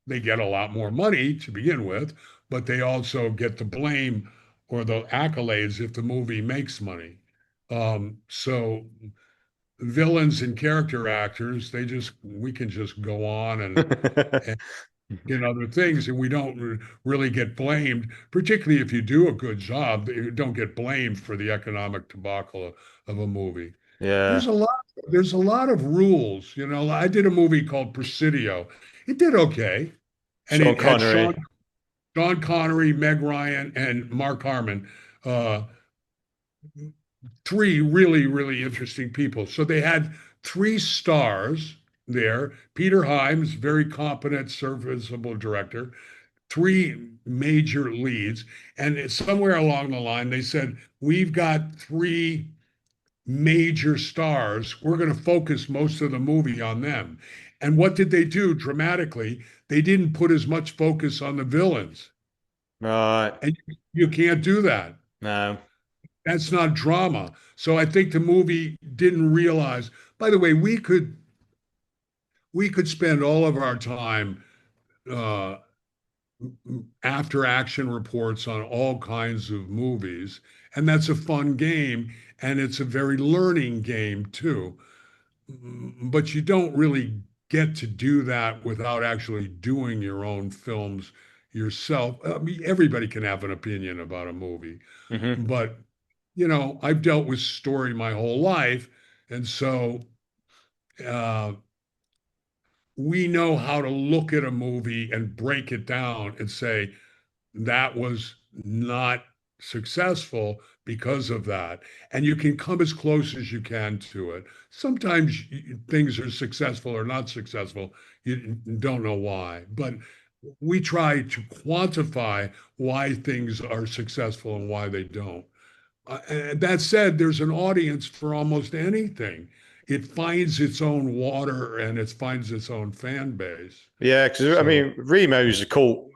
they get a lot more money to begin with, but they also get the blame or the accolades if the movie makes money. So villains and character actors, we can just go on and in other things, and we don't really get blamed, particularly if you do a good job. You don't get blamed for the economic debacle of a movie. Yeah. There's a lot. There's a lot of rules. I did a movie called Presidio. It did okay, and Sean it had Connery. Sean Connery, Meg Ryan, and Mark Harmon. Uh, Three really, really interesting people. So they had three stars there. Peter Hyams, very competent, serviceable director, three major leads. And somewhere along the line, they said, we've got three major stars. We're going to focus most of the movie on them. And what did they do dramatically? They didn't put as much focus on the villains. Right. And you can't do that. No. That's not drama. So I think the movie didn't realize. By the way, we could spend all of our time uh, after action reports on all kinds of movies, and that's a fun game, and it's a very learning game too. But you don't really get to do that without actually doing your own films yourself. I mean, everybody can have an opinion about a movie, Hmm. but I've dealt with story my whole life. And so uh, we know how to look at a movie and break it down and say, that was not successful because of that. And you can come as close as you can to it. Sometimes things are successful or not successful. You don't know why. But we try to quantify why things are successful and why they don't. That said, there's an audience for almost anything. It finds its own water and it finds its own fan base. Yeah, because I So mean, Remo's a cult,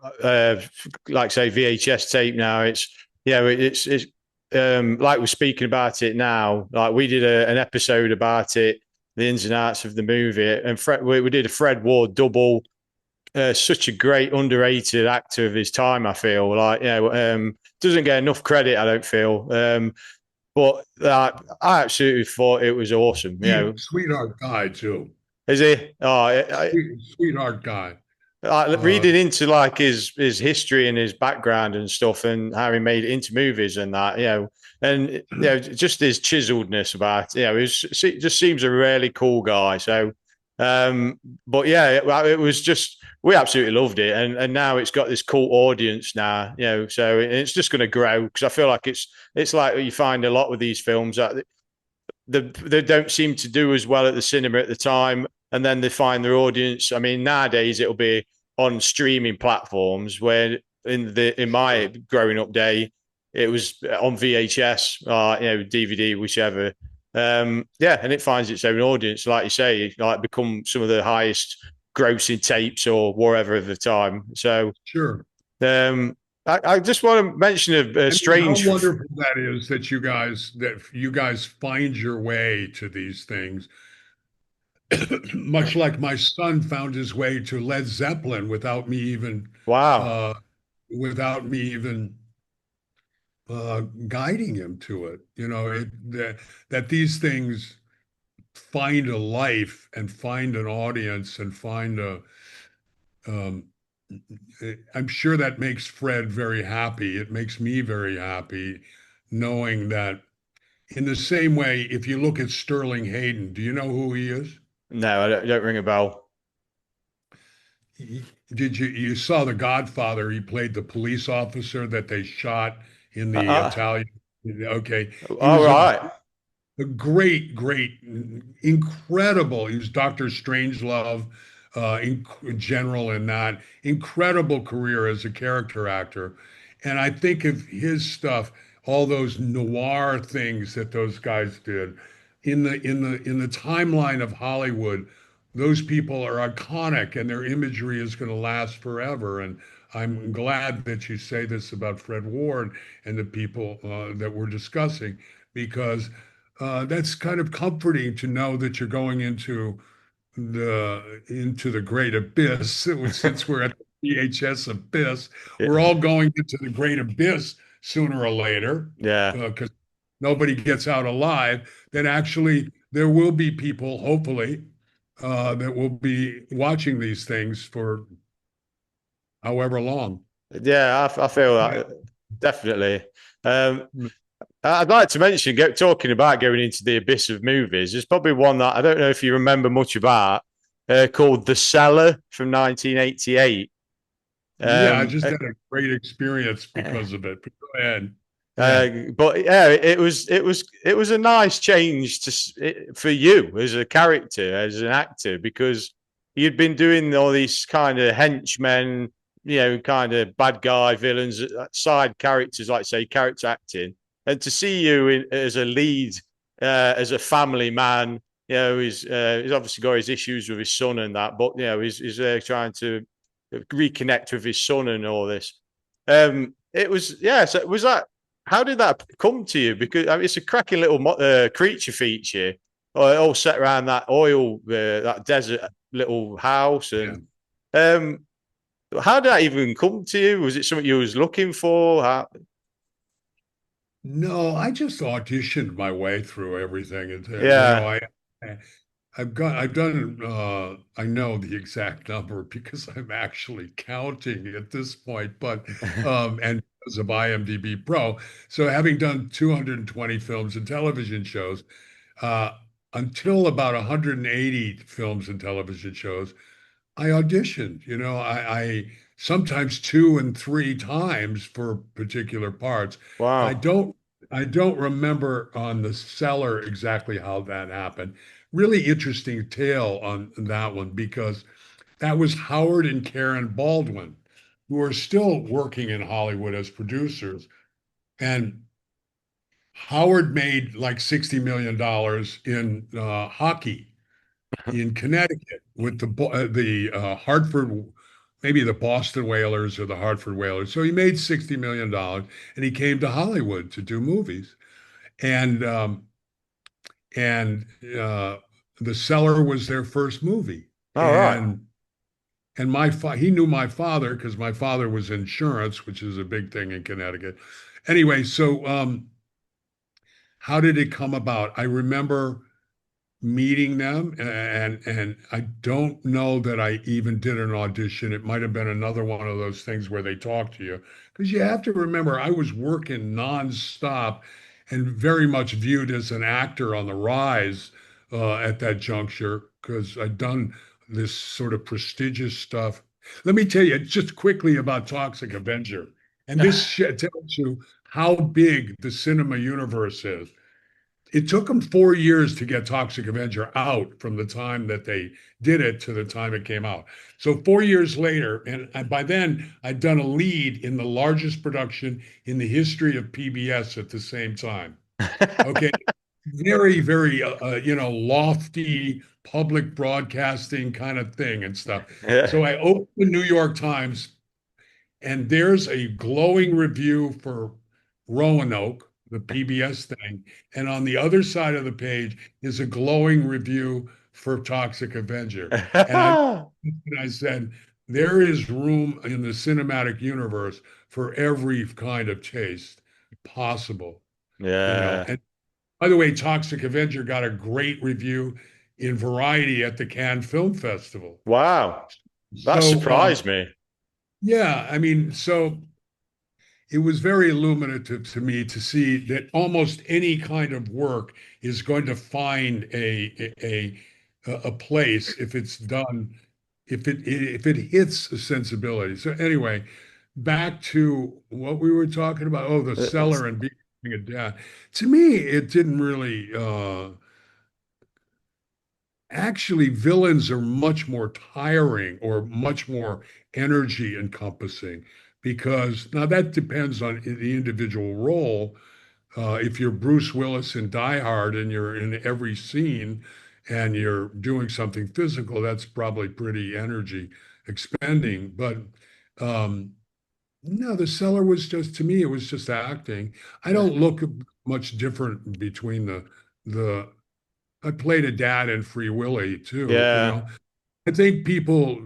like say VHS tape now. It's like we're speaking about it now. Like we did an episode about it, the ins and outs of the movie, and we did a Fred Ward double. Such a great underrated actor of his time. I feel like doesn't get enough credit. I don't feel. But I absolutely thought it was awesome. sweetheart guy too. Is he? Oh, Sweetheart guy. Uh, reading into like his history and his background and stuff, and how he made it into movies and that, and just his chiseledness about, it just seems a really cool guy. So, but yeah, it was just we absolutely loved it, and now it's got this cult audience now, so it's just going to grow because I feel like it's like you find a lot with these films that they don't seem to do as well at the cinema at the time, and then they find their audience. I mean, nowadays it'll be on streaming platforms, where in my growing up day, it was on VHS, DVD, whichever. Yeah, and it finds its own audience, like you say, like become some of the highest grossing tapes or whatever at the time. So, sure. um, I just want to mention a I mean, how strange. wonderful that is that you guys find your way to these things. Much like my son found his way to Led Zeppelin Wow. uh, without me even guiding him to it. That these things find a life and find an audience and find a. Um, I'm sure that makes Fred very happy. It makes me very happy knowing that. In the same way, if you look at Sterling Hayden, do you know who he is? No, I don't ring a bell. Did you saw The Godfather? He played the police officer that they shot in the Uh-uh. Italian. Okay, he All was right. a great, great, incredible. He was Dr. Strangelove, in general in that incredible career as a character actor. And I think of his stuff, all those noir things that those guys did in the timeline of Hollywood. Those people are iconic, and their imagery is going to last forever. And I'm glad that you say this about Fred Ward and the people that we're discussing, because that's kind of comforting to know that you're going into the great abyss. Since we're at the VHS abyss, we're Yeah. all going into the great abyss sooner or later, Yeah. because nobody gets out alive, then actually there will be people, hopefully, that will be watching these things for however long. Yeah, I feel that definitely. Um, I'd like to mention, talking about going into the abyss of movies, there's probably one that I don't know if you remember much about, called The Cellar from 1988. Yeah, I Um, just had a great experience uh, because of it. But go ahead. Yeah. but yeah, it was a nice change for you as a character, as an actor, because you'd been doing all these kind of henchmen, kind of bad guy villains, side characters, like say character acting, and to see you as a lead, as a family man, he's obviously got his issues with his son and that, but he's trying to reconnect with his son and all this. It was, yeah. So was that, how did that come to you? Because I mean, it's a cracking little creature feature, all set around that oil, that desert little house. Yeah. And how did that even come to you? Was it something you was looking for? No, I just auditioned my way through everything. And, Yeah. I've done, I know the exact number because I'm actually counting at this point, but, and because of IMDb Pro. So having done 220 films and television shows, uh, until about 180 films and television shows, I auditioned. I sometimes two and three times for particular parts. I Wow. don't I don't remember on the Cellar exactly how that happened. Really interesting tale on that one because that was Howard and Karen Baldwin, who are still working in Hollywood as producers. And Howard made like $60 million in hockey in Connecticut with the Hartford, maybe the Boston Whalers or the Hartford Whalers. So he made $60 million, and he came to Hollywood to do movies. And um, and The Cellar was their first movie. All right. And he knew my father because my father was insurance, which is a big thing in Connecticut. Anyway, so how did it come about? I remember meeting them, and I don't know that I even did an audition. It might have been another one of those things where they talk to you, because you have to remember I was working nonstop and very much viewed as an actor on the rise at that juncture because I'd done this sort of prestigious stuff. Let me tell you just quickly about Toxic Avenger, and this tells you how big the cinema universe is. It took them 4 years to get Toxic Avenger out from the time that they did it to the time it came out. So 4 years later, and by then I'd done a lead in the largest production in the history of PBS at the same time. Okay, very, very, lofty public broadcasting kind of thing and stuff. Yeah. So I opened the New York Times, and there's a glowing review for Roanoke, the PBS thing. And on the other side of the page is a glowing review for Toxic Avenger. And I said, there is room in the cinematic universe for every kind of taste possible, Yeah. And by the way, Toxic Avenger got a great review in Variety at the Cannes Film Festival. Wow. That So, surprised me. yeah, I mean, so it was very illuminative to me to see that almost any kind of work is going to find a place if it's done, if it hits a sensibility. So anyway, back to what we were talking about. Oh, The Cellar and being a dad. To me, it didn't really actually, villains are much more tiring or much more energy encompassing because now that depends on the individual role. If you're Bruce Willis in Die Hard and you're in every scene and you're doing something physical, that's probably pretty energy expending. But um, no, The Cellar was just, to me, it was just acting. I don't look much different between the I played a dad in Free Willy too. Yeah. I think people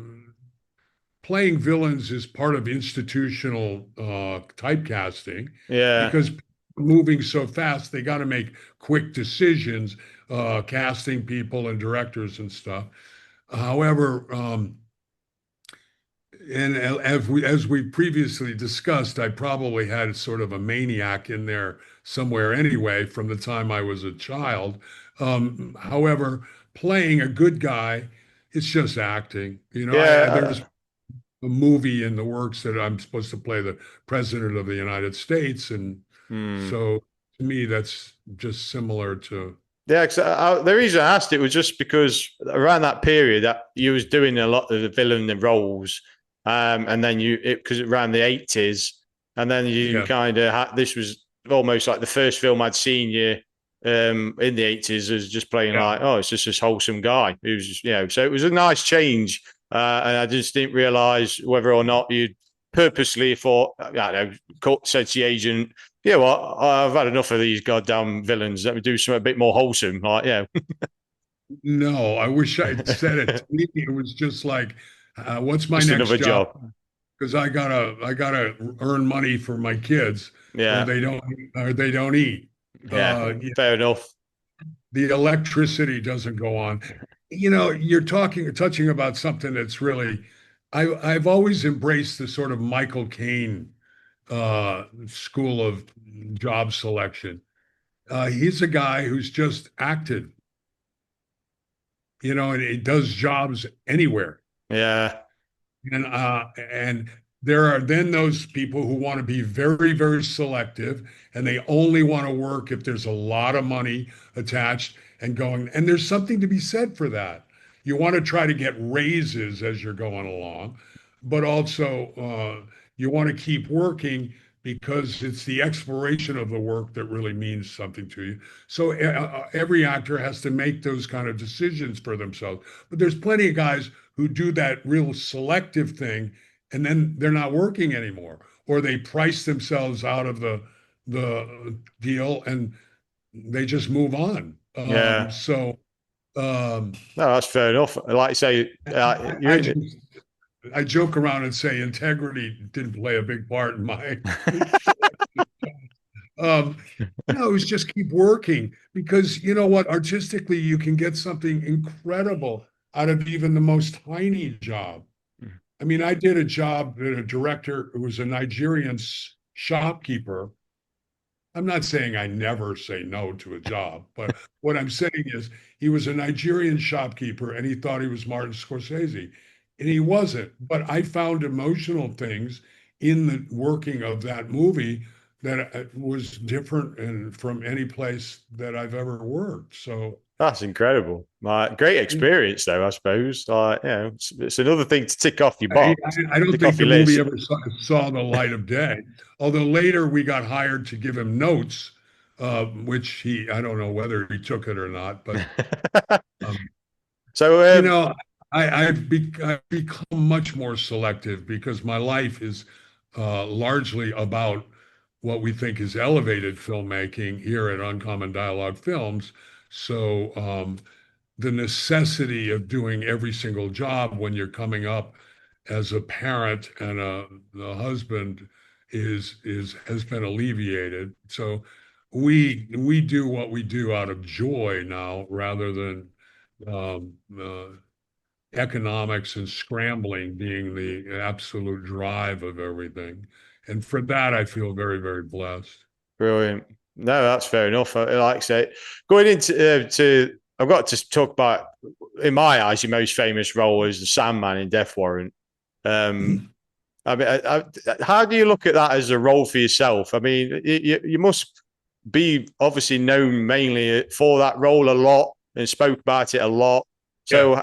playing villains is part of institutional typecasting Yeah. because moving so fast, they got to make quick decisions, casting people and directors and stuff. However, and as we previously discussed, I probably had sort of a maniac in there somewhere anyway from the time I was a child. However, playing a good guy, it's just acting. There's Yeah. a movie in the works that I'm supposed to play the president of the United States, and Hmm. so to me, that's just similar to Yeah, the reason I asked it was just because around that period that you was doing a lot of the villain roles, and then because around the 80s, and then you yeah, kind of had this was almost like the first film I'd seen you in the 80s as just playing yeah. like, oh, it's just this wholesome guy who's just, so it was a nice change, and I just didn't realize whether or not you'd purposely thought, I don't know, said to the agent, yeah, well, I've had enough of these goddamn villains. Let me do something a bit more wholesome. Like, yeah. No, I wish I'd said it. To me, it was just like, what's my Just next another job? job. Because I gotta earn money for my kids, or Yeah. they don't eat. Yeah. Yeah, Fair enough. the electricity doesn't go on. You're touching about something that's really, I've always embraced the sort of Michael Caine school of job selection. He's a guy who's just acted, and he does jobs anywhere. Yeah. And there are then those people who want to be very, very selective, and they only want to work if there's a lot of money attached and going. And there's something to be said for that. You want to try to get raises as you're going along, but also you want to keep working because it's the exploration of the work that really means something to you. So every actor has to make those kind of decisions for themselves. But there's plenty of guys who do that real selective thing, and then they're not working anymore, or they price themselves out of the deal and they just move on. Yeah. So No, that's fair enough. Like I say, you're I in it. just I joke around and say integrity didn't play a big part in my Um, no, it's just keep working because you know what? Artistically, you can get something incredible out of even the most tiny job. I mean, I did a job that a director who was a Nigerian shopkeeper. I'm not saying I never say no to a job, but what I'm saying is he was a Nigerian shopkeeper and he thought he was Martin Scorsese, and he wasn't. But I found emotional things in the working of that movie that was different and from any place that I've ever worked. So That's incredible. Like, great experience, though, I suppose. Like, it's another thing to tick off your I, box, I don't tick think off the your movie list. ever saw the light of day. Although later we got hired to give him notes, which I don't know whether he took it or not, but um, So, you know, I've become much more selective because my life is largely about what we think is elevated filmmaking here at Uncommon Dialogue Films. So the necessity of doing every single job when you're coming up as a parent and a husband is has been alleviated. So we do what we do out of joy now rather than um, economics and scrambling being the absolute drive of everything. And for that, I feel very, very blessed. brilliant. No, that's fair enough. Like I say, going into I've got to talk about, in my eyes, your most famous role is the Sandman in Death Warrant. Um, I mean, how do you look at that as a role for yourself? I mean, you must be obviously known mainly for that role a lot and spoke about it a lot. Yeah.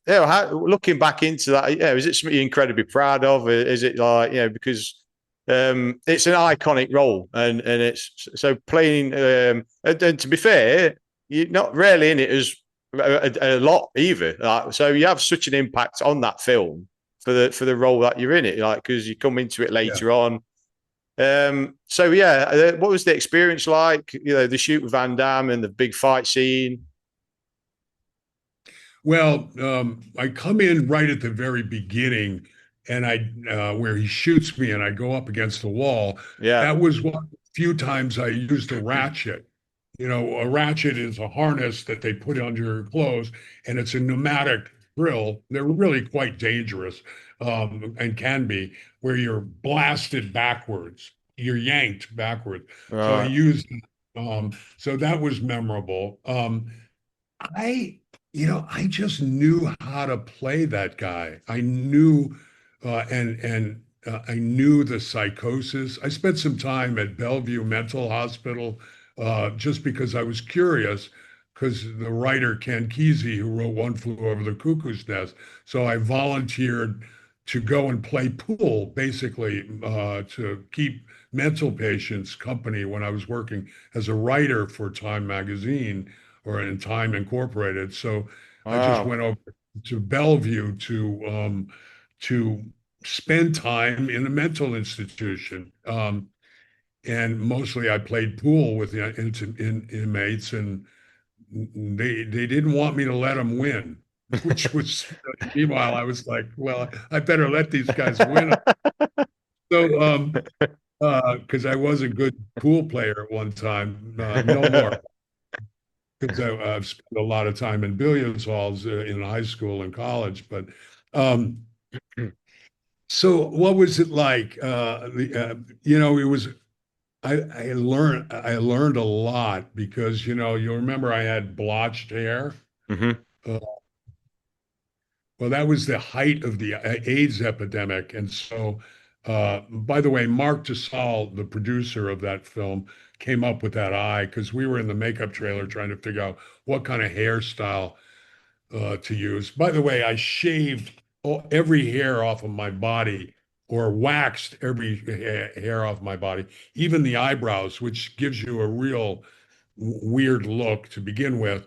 So, looking back into that, is it something you're incredibly proud of? Is it like, because it's an iconic role and it's so playing, and to be fair, you're not really in it as a lot either. So you have such an impact on that film for the role that you're in it, like because you come into it Yeah. later on. So yeah, what was the experience like? The shoot with Van Damme and the big fight scene. Well, I come in right at the very beginning, and where he shoots me, and I go up against the wall. Yeah, That was one of the few times I used a ratchet. You know, a ratchet is a harness that they put under your clothes, and it's a pneumatic drill. They're really quite dangerous, and can be, where you're blasted backwards. You're yanked backwards. So I Right. used, so that was memorable. I, I just knew how to play that guy. I knew, and I knew the psychosis. I spent some time at Bellevue Mental Hospital, just because I was curious, because the writer Ken Kesey, who wrote One Flew Over the Cuckoo's Nest, so I volunteered to go and play pool, basically, to keep mental patients company when I was working as a writer for Time Magazine or in Time Incorporated. So I just Wow. went over to Bellevue to spend time in a mental institution. And mostly I played pool with the inmates, and they didn't want me to let them win, which was, meanwhile, I was like, well, I better let these guys win. So, because I was a good pool player at one time, no more, because I've spent a lot of time in billiards halls in high school and college. But um, so, what was it like? It was. I learned a lot because you remember I had blotched hair. Hmm. Uh, well, that was the height of the AIDS epidemic, and so. By the way, Mark DeSalle, the producer of that film, came up with that eye because we were in the makeup trailer trying to figure out what kind of hairstyle to use. By the way, I shaved every hair off of my body or waxed every hair off my body, even the eyebrows, which gives you a real weird look to begin with.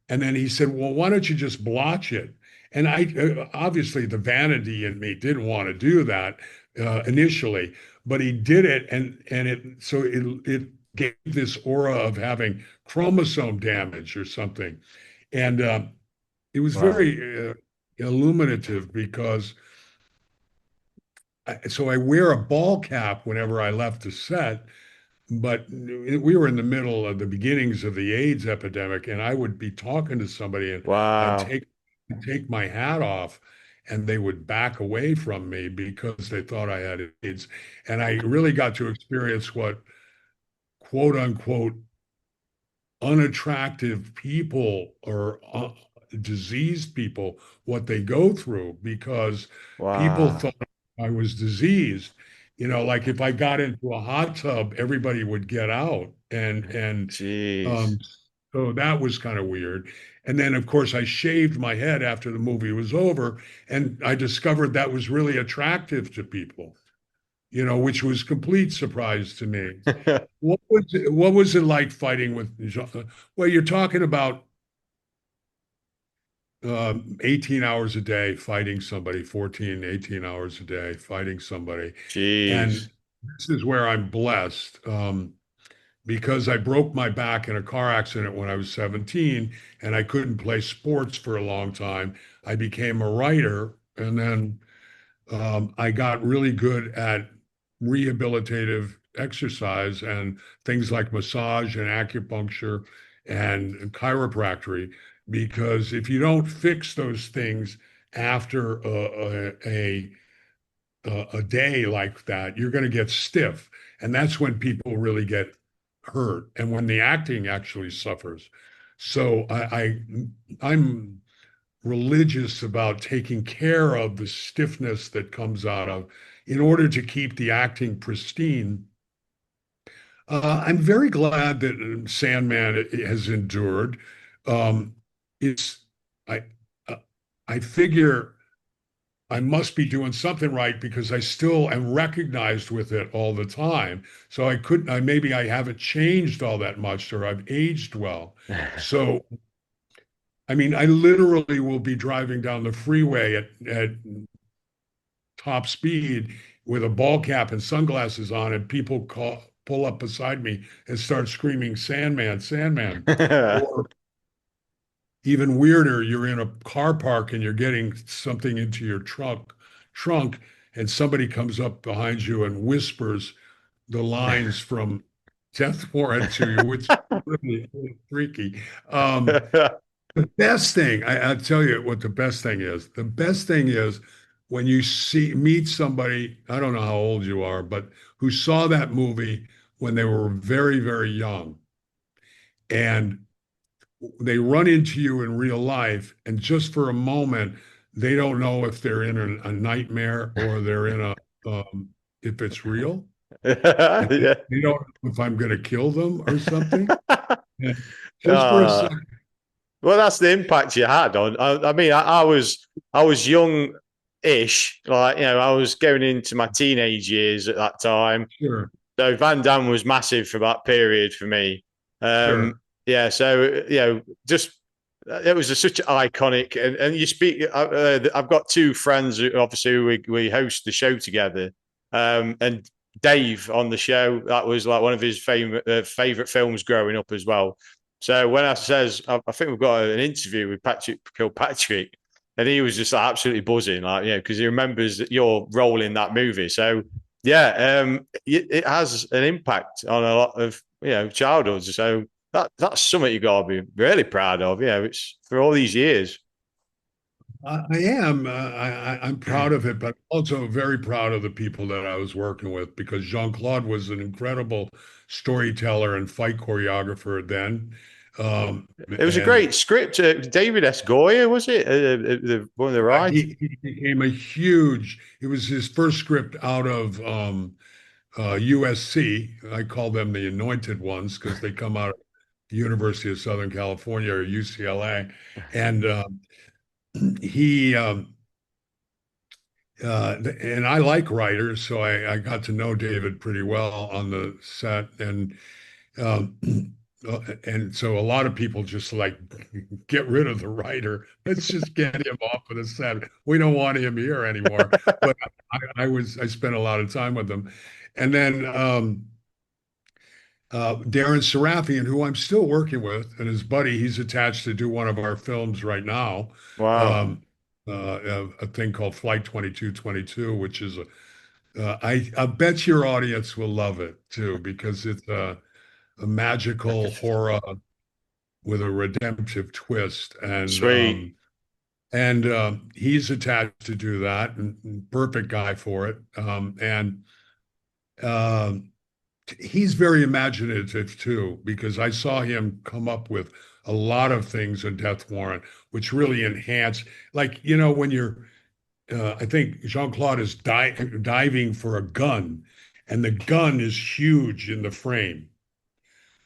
And then he said, well, why don't you just blotch it? And I obviously the vanity in me didn't want to do that initially, but he did it, and it gave this aura of having chromosome damage or something. And it was Wow. very illuminative because so I wear a ball cap whenever I left the set, but we were in the middle of the beginnings of the AIDS epidemic, and I would be talking to somebody, and I'd Wow. take my hat off, and they would back away from me because they thought I had AIDS. And I really got to experience what quote unquote unattractive people or diseased people, what they go through, because people Wow. thought I was diseased. Like if I got into a hot tub, everybody would get out. Jeez. Um, so that was kind of weird. And then, of course, I shaved my head after the movie was over, and I discovered that was really attractive to people, which was complete surprise to me. What was it like fighting with well, you're talking about 18 hours a day fighting somebody, 14, 18 hours a day fighting somebody. And Jeez. this is where I'm blessed, because I broke my back in a car accident when I was 17 and I couldn't play sports for a long time. I became a writer, and then I got really good at rehabilitative exercise and things like massage and acupuncture and chiropractic. Because if you don't fix those things after a day like that, you're going to get stiff. And that's when people really get hurt and when the acting actually suffers. So I'm religious about taking care of the stiffness that comes out of in order to keep the acting pristine. I'm very glad that Sandman has endured. Um, it's I uh, I figure I must be doing something right because I still am recognized with it all the time. So maybe I haven't changed all that much, or I've aged well. So I mean, I literally will be driving down the freeway at top speed with a ball cap and sunglasses on, and people pull up beside me and start screaming, Sandman, Sandman. Or even weirder, you're in a car park and you're getting something into your trunk, and somebody comes up behind you and whispers the lines from Death Warrant to you, which is really, really freaky. The best thing, I'll tell you what the best thing is. The best thing is when you meet somebody, I don't know how old you are, but who saw that movie when they were very, very young, and they run into you in real life, and just for a moment, they don't know if they're in a nightmare or they're in if it's real, and Yeah. they don't know if I'm going to kill them or something. And just for a Uh, second, well, that's the impact you had on. I mean, I was young-ish, like I was going into my teenage years at that time. sure, So Van Damme was massive for that period for me. Um, sure, yeah, so just it was such an iconic. And you speak. I've got two friends who obviously we host the show together, and Dave on the show. That was like one of his favorite films growing up as well. So when I think we've got an interview with Patrick Kilpatrick, and he was just like, absolutely buzzing, like because he remembers your role in that movie. So yeah, it has an impact on a lot of childhoods. So that's something you got to be really proud of. It's for all these years. I am. I'm proud of it, but also very proud of the people that I was working with because Jean-Claude was an incredible storyteller and fight choreographer then. Um, It was a and great script. David S. Goyer was it? One of the writers. he became a huge, it was his first script out of USC. I call them the anointed ones because they come out of the University of Southern California or UCLA. And he, and I like writers, so I got to know David pretty well on the set, um, and so a lot of people just like get rid of the writer. Let's just get him off of the set. We don't want him here anymore. But I spent a lot of time with him, and then Darren Serafian, who I'm still working with, and his buddy, he's attached to do one of our films right now. Wow. Um, a thing called Flight 2222, which is I bet your audience will love it too because it's a magical horror with a redemptive twist, Sweet. and he's attached to do that, and perfect guy for it. And um, he's very imaginative too because I saw him come up with a lot of things in Death Warrant, which really enhance, like when you're I think Jean-Claude is diving for a gun, and the gun is huge in the frame.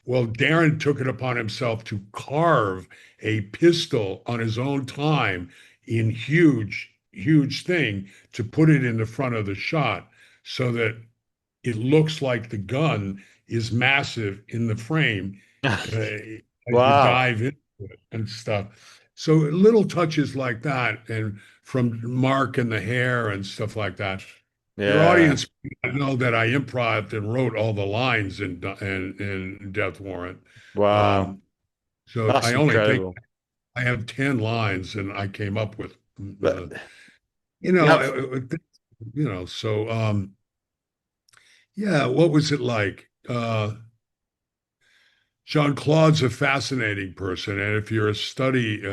Well, Darren took it upon himself to carve a pistol on his own time in huge, huge thing to put it in the front of the shot so that it looks like the gun is massive in the frame as you Wow. dive into it and stuff. So little touches like that, and from Mark and the hair and stuff like that. Your Yeah. audience know that I improvised and wrote all the lines in Death Warrant. Wow. Um, so That's I only think incredible. I have 10 lines, and I came up with, But you you know, have so yeah, what was it like? Jean-Claude's a fascinating person, and if you're a student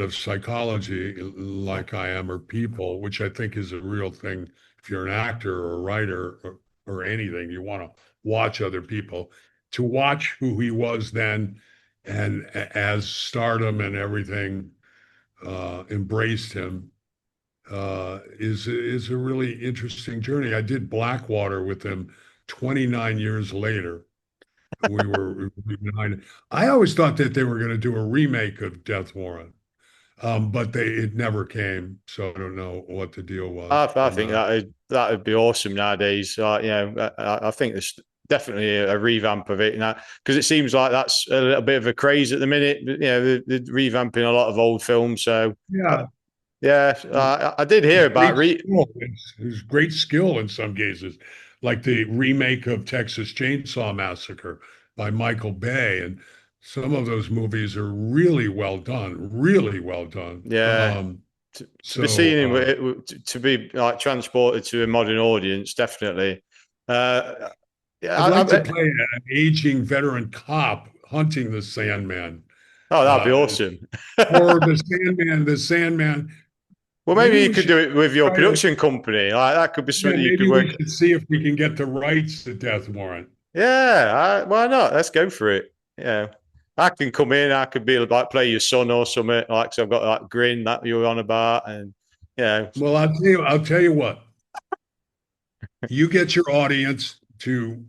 of psychology like I am, or people, which I think is a real thing, if you're an actor or a writer or anything, you want to watch other people. To watch who he was then, and as stardom and everything embraced him, is a really interesting journey. I did Blackwater with him 29 years later. We were behind it. I always thought that they were going to do a remake of Death Warrant, but it never came. So I don't know what the deal was I on think that. that would be awesome nowadays. I think there's definitely a revamp of it now because it seems like that's a little bit of a craze at the minute. They're revamping a lot of old films. So Yeah, yeah, I did hear about great skill. It's great skill in some cases, like the remake of Texas Chainsaw Massacre by Michael Bay, and some of those movies are really well done, really well done. yeah. To be So seen to be like transported to a modern audience, definitely. Yeah, I'd like to play an aging veteran cop hunting the Sandman, oh, that'd be uh, awesome. or the Sandman. The Sandman. Well, maybe Maybe you we could should do it with your try to. production company. Like that could be Yeah, something you could maybe we work. should see if we can get the rights to Death Warrant. Yeah, why not? Let's go for it. Yeah, I can come in. I could be like play your son or something. Like, so I've got that grin that you were on about, and yeah, Well, I'll tell you what. You get your audience to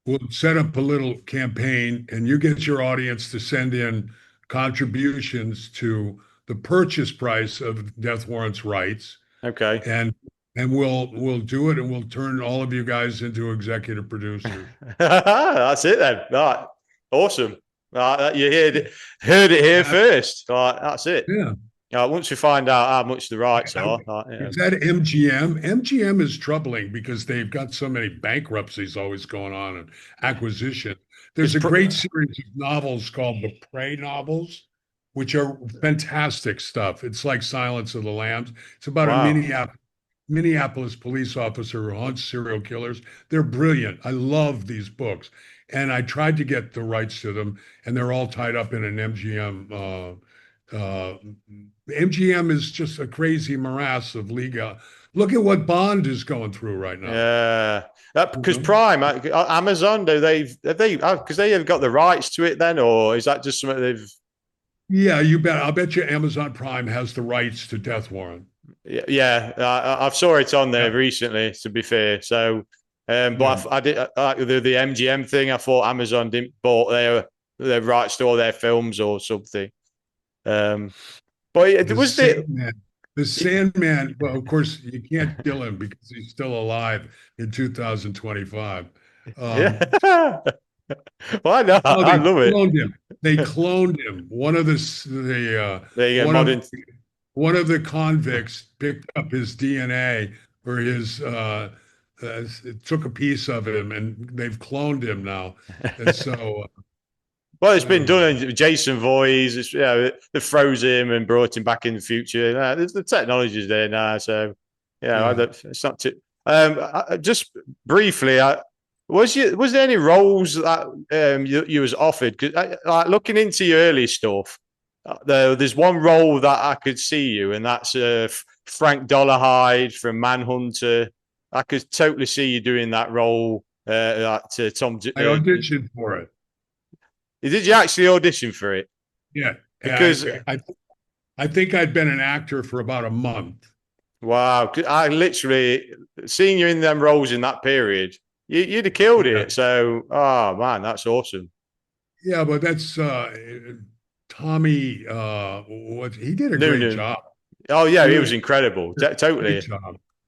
we'll set up a little campaign, and you get your audience to send in contributions to the purchase price of Death Warrant's rights, okay. and we'll do it, and we'll turn all of you guys into executive producers. That's it then. Right. Awesome. Right, you heard it here Uh, first. Right, that's it. yeah. Once we find out how much the rights I- are, Is that MGM? MGM is troubling because they've got so many bankruptcies always going on and acquisition. it's There's a great series of novels called the Prey novels, which are fantastic stuff. It's like Silence of the Lambs. It's about a wow. Minneapolis police officer who hunts serial killers. They're brilliant. I love these books. And I tried to get the rights to them, and they're all tied up in an MGM. MGM is just a crazy morass of legal. Look at what Bond is going through right now. Yeah, You because know? Prime, Amazon, do they have they because they have got the rights to it then, or is that just something they've? Yeah, you bet. I'll bet you Amazon Prime has the rights to Death Warrant. Yeah, I've saw it on there Yeah, recently. To be fair, so yeah. but I did the MGM thing. I thought Amazon didn't bought their rights to all their films or something. Um, but it The was the Sandman. The Sandman. Well, of course, you can't kill him because he's still alive in 2025. yeah. Um, Why not? oh, I they love it. cloned him. They cloned him. There you go, One of modern. one of the convicts picked up his DNA or his took a piece of him, and they've cloned him now. And so, Well, it's been uh, done in Jason Voorhees. It's, they froze him and brought him back in the future. The technology is there now, so yeah, yeah. it's not too. Just briefly, was there any roles that you was offered? Because like looking into your early stuff, there's one role that I could see you, and that's Frank Dollarhide from Manhunter. I could totally see you doing that role. That Tom. I auditioned for it. Did you actually audition for it? Yeah, Because I think I'd been an actor for about a month. wow, I literally seeing you in them roles in that period, you'd have killed Yeah, it. So, oh man, that's awesome. yeah, but that's Tommy. What he did a great Noonan. job. Oh yeah, he was Really incredible. great Totally. job.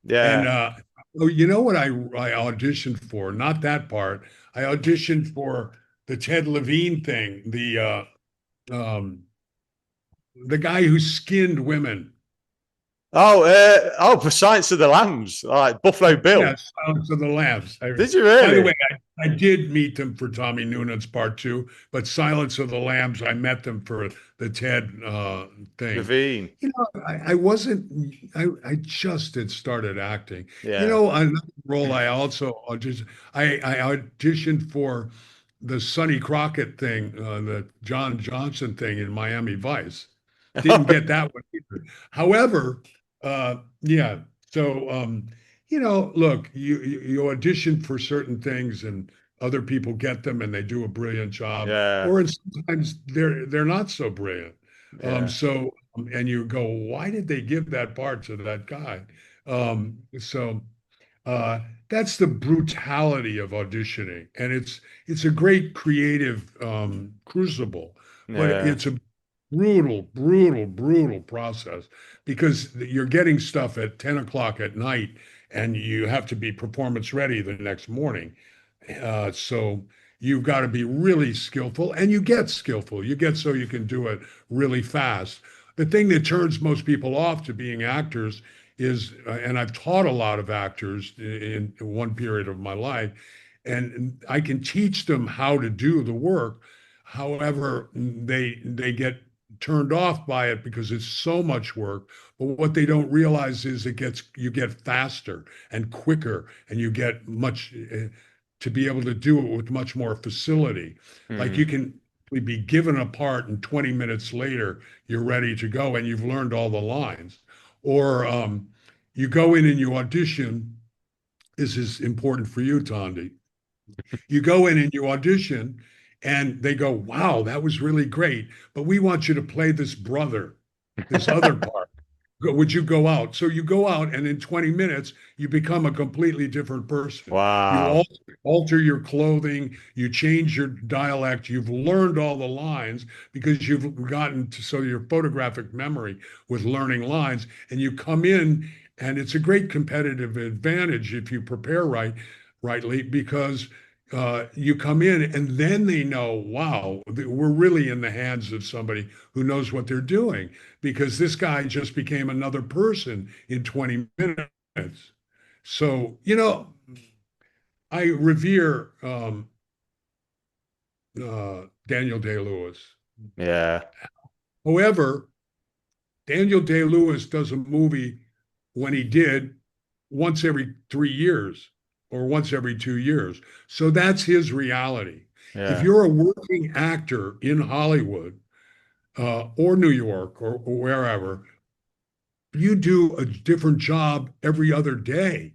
And Yeah. oh, you know what I auditioned for? Not that part. I auditioned for the Ted Levine thing, the guy who skinned women. For Science of the Lambs, like Buffalo Bill. Yeah, Silence of the Lambs. Did you By the really? way, I did meet them for Tommy Noonan's part two, but Silence of the Lambs, I met them for the Ted thing. Levine. You know, I wasn't, I just had started acting. You Yeah. know, another role I auditioned for the Sonny Crockett thing, the John Johnson thing in Miami Vice. Didn't get that one either. However, yeah. So, look, you audition for certain things, and other people get them, and they do a brilliant job, Yeah. or sometimes they're not so brilliant. Yeah. And you go, why did they give that part to that guy? So uh, that's the brutality of auditioning, and it's a great creative crucible, but Yeah. it's a brutal process because you're getting stuff at 10 o'clock at night, and you have to be performance ready the next morning. So you've got to be really skillful, and you get skillful. You get so you can do it really fast. The thing that turns most people off to being actors is, and I've taught a lot of actors in one period of my life, and I can teach them how to do the work. However, they get turned off by it because it's so much work. But what they don't realize is you get faster and quicker, and you get much. to be able to do it with much more facility. Like you Mm. can be given a part and 20 minutes later you're ready to go and you've learned all the lines. Or you go in and you audition. This is important for you, Tondi. You go in and you audition, and they go, "Wow, that was really great, but we want you to play this brother, this other part. Would you go out?" So you go out, and in 20 minutes, you become a completely different person. You Wow. alter your clothing, you change your dialect, you've learned all the lines because you've gotten to so your photographic memory with learning lines, and you come in, and it's a great competitive advantage if you prepare rightly, because you come in and then they know, wow, we're really in the hands of somebody who knows what they're doing because this guy just became another person in 20 minutes. So, I revere Daniel Day-Lewis. Yeah. However, Daniel Day-Lewis does a movie when he did once every 3 years or once every 2 years. So that's his reality. If Yeah. you're a working actor in Hollywood or New York or wherever, you do a different job every other day.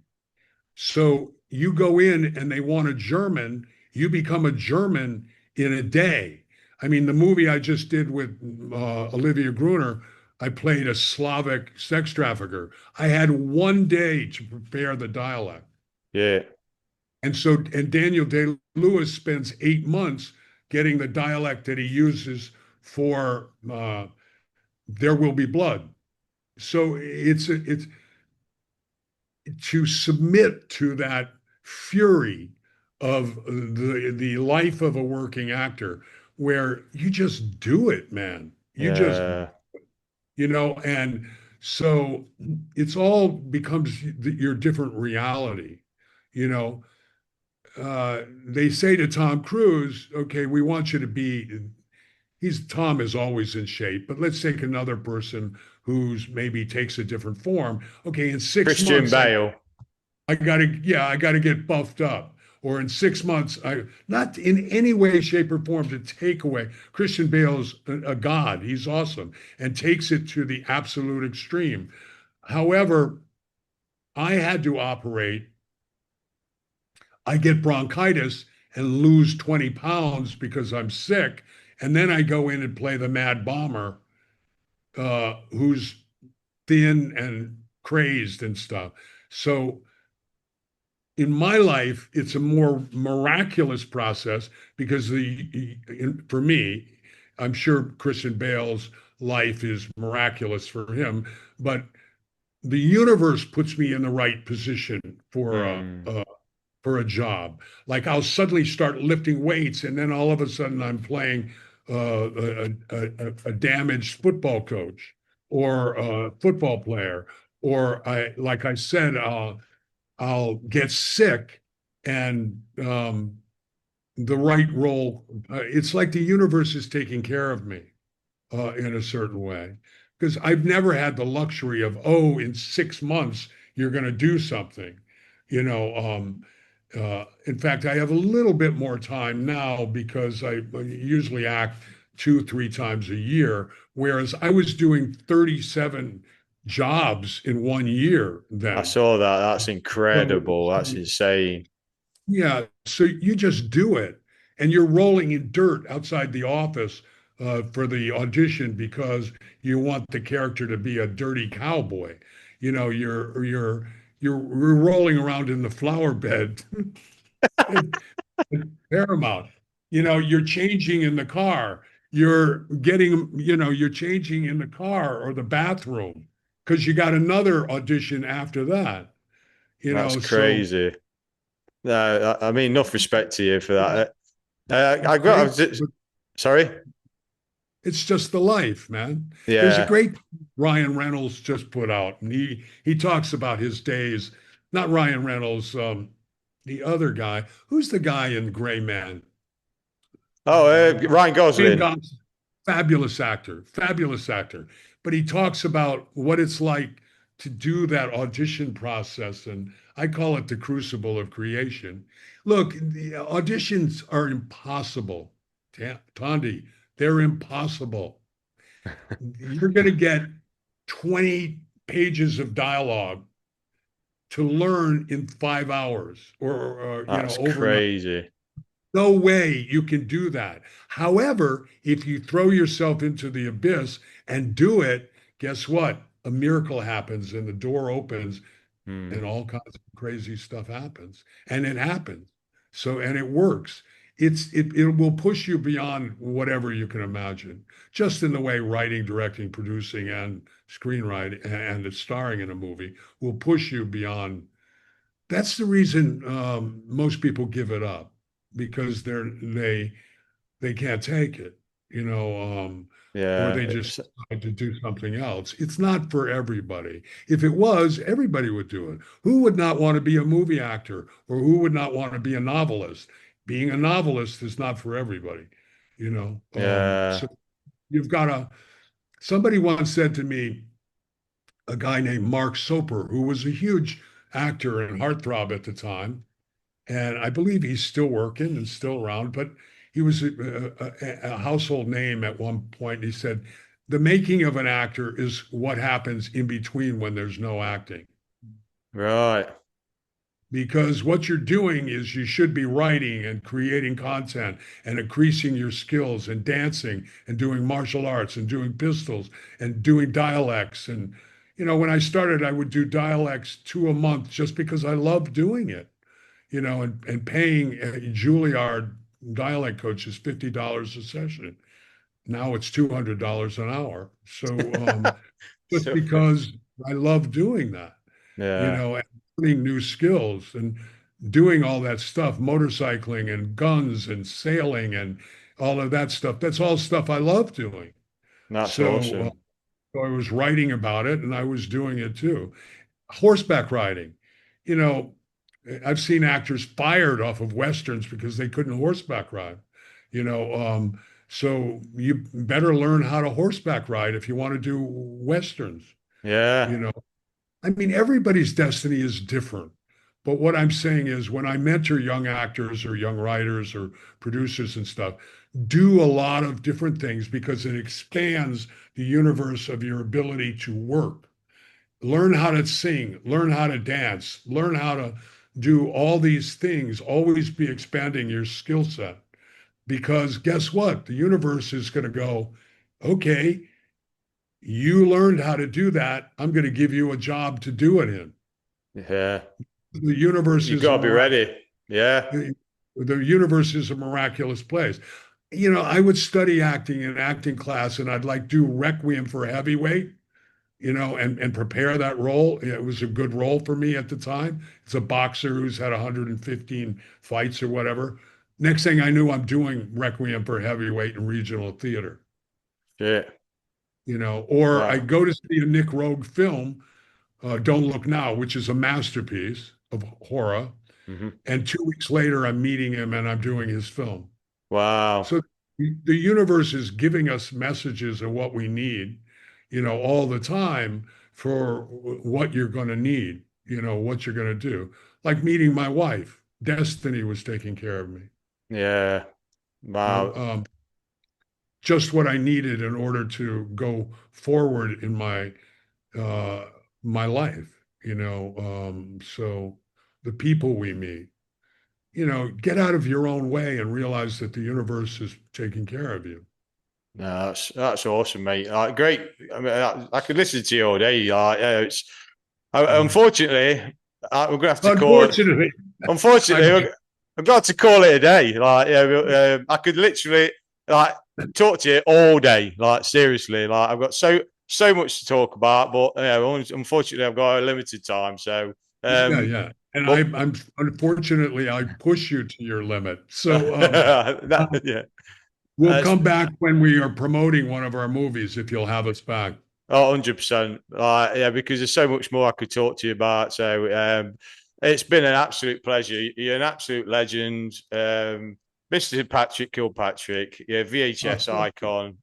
So you go in and they want a German, you become a German in a day. I mean, the movie I just did with Olivia Gruner, I played a Slavic sex trafficker. I had 1 day to prepare the dialect. Yeah. And Daniel Day-Lewis spends 8 months getting the dialect that he uses for There Will Be Blood. So it's to submit to that fury of the life of a working actor where you just do it, man. You just, Yeah. and so it's all becomes your different reality. You know, they say to Tom Cruise, okay, we want you to be, Tom is always in shape, but let's take another person who's maybe takes a different form. Okay, in six Christian months, Bale. I gotta get buffed up. Or in 6 months, not in any way, shape, or form to take away. Christian Bale's a god. He's awesome and takes it to the absolute extreme. However, I had to operate. I get bronchitis and lose 20 pounds because I'm sick. And then I go in and play the mad bomber, who's thin and crazed and stuff. So in my life, it's a more miraculous process because for me, I'm sure Christian Bale's life is miraculous for him, but the universe puts me in the right position Mm. for a job. Like I'll suddenly start lifting weights, and then all of a sudden I'm playing a damaged football coach or a football player, or like I said, I'll get sick and the right role. It's like the universe is taking care of me in a certain way because I've never had the luxury of, oh, in 6 months, you're going to do something. In fact, I have a little bit more time now because I usually act 2, 3 times a year, whereas I was doing 37 jobs in 1 year I then. saw that. That's So, incredible. That's insane. yeah, so you just do it, and you're rolling in dirt outside the office for the audition because you want the character to be a dirty cowboy. You're rolling around in the flower bed at Paramount. You're changing in the car. You're changing in the car or the bathroom because you got another audition after that. That's So crazy. No, I mean, enough respect to you for it's that. I got. I great. was just, sorry. It's just the life, man. There's a Yeah. great Ryan Reynolds just put out, and he talks about his days. Not Ryan Reynolds, the other guy. Who's the guy in Gray Man? Oh, Ryan Ryan Gosling. Gosling, fabulous actor, fabulous actor. But he talks about what it's like to do that audition process, and I call it the crucible of creation. Look, the auditions are impossible, Tondi. They're impossible. You're going to get 20 pages of dialogue to learn in 5 hours or That's overnight. crazy. No way you can do that. However, if you throw yourself into the abyss and do it, guess what? A miracle happens and the door opens Hmm. and all kinds of crazy stuff happens. And it happens. So, and it works. It will push you beyond whatever you can imagine, just in the way writing, directing, producing, and screenwriting and starring in a movie will push you beyond. That's the reason most people give it up because they can't take it, or Yeah. they just decide to do something else. It's not for everybody. If it was, everybody would do it. Who would not want to be a movie actor, or who would not want to be a novelist? Being a novelist is not for everybody, you know. Yeah. So you've got to. Somebody once said to me, a guy named Mark Soper, who was a huge actor and heartthrob at the time, and I believe he's still working and still around, but he was a household name at one point. He said, the making of an actor is what happens in between when there's no acting. Right. Because what you're doing is you should be writing and creating content and increasing your skills and dancing and doing martial arts and doing pistols and doing dialects. And, when I started, I would do dialects 2 a month just because I loved doing it, and paying Juilliard dialect coaches $50 a session. Now it's $200 an hour. So just So, because I love doing that, yeah. and learning new skills and doing all that stuff, motorcycling and guns and sailing and all of that stuff. That's all stuff I love doing. That's So, awesome. so I was writing about it and I was doing it too. Horseback riding, you know, I've seen actors fired off of westerns because they couldn't horseback ride. You know, so you better learn how to horseback ride if you want to do westerns. Yeah. You know, I mean, everybody's destiny is different. But what I'm saying is, when I mentor young actors or young writers or producers and stuff, do a lot of different things because it expands the universe of your ability to work. Learn how to sing, learn how to dance, learn how to do all these things. Always be expanding your skill set because guess what? The universe is going to go, okay, you learned how to do that. I'm going to give you a job to do it in. Yeah. The universe You is a gotta be ready. Yeah. the universe is a miraculous place. I would study acting in acting class, and I'd like do Requiem for a Heavyweight, and prepare that role. It was a good role for me at the time. It's a boxer who's had 115 fights or whatever. Next thing I knew, I'm doing Requiem for a Heavyweight in regional theater. Shit. Or I Wow. go to see a Nick Rogue film, Don't Look Now, which is a masterpiece of horror. Hmm. And 2 weeks later, I'm meeting him and I'm doing his film. Wow. So the universe is giving us messages of what we need, all the time for what you're going to need, what you're going to do. Like meeting my wife, Destiny was taking care of me. Yeah. You know, Wow. um, just what I needed in order to go forward in uh, my life. So the people we meet, get out of your own way and realize that the universe is taking care of you. No, that's awesome, mate. Great. I mean, I could listen to you all day. It's Yeah. unfortunately we're gonna have to call it. Unfortunately, Unfortunately, I've I've got to call it a day. I could literally like talk to you all day. Like seriously, like I've got so much to talk about, but unfortunately, I've got a limited time. So, yeah, um, yeah. And but I'm unfortunately I push you to your limit. So yeah, we'll it's come back when we are promoting one of our movies if you'll have us back. 100%. Yeah, because there's so much more I could talk to you about. So, it's been an absolute pleasure. You're an absolute legend, Mr. Patrick Kilpatrick. Yeah, Oh, VHS icon.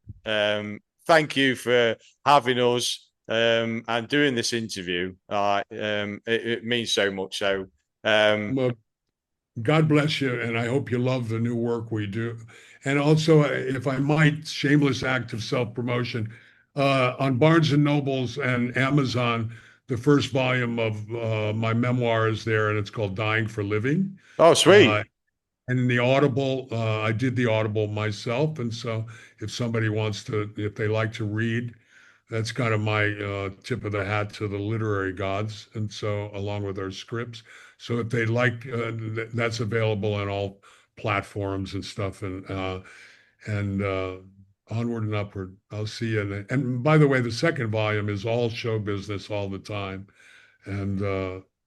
Thank you for having us. and doing this interview. It means so much. So, Well, God bless you, and I hope you love the new work we do. And also, if I might, shameless act of self-promotion, on Barnes and Nobles and Amazon, the first volume of my memoir is there, and it's called Dying for Living. oh, sweet. Uh, and in the Audible, I did the Audible myself, and so if somebody wants to, if they like to read, that's kind of my tip of the hat to the literary gods, and so along with our scripts. So if they like, that's available on all platforms and stuff, and onward and upward. I'll see you. And by the way, the second volume is all show business all the time, and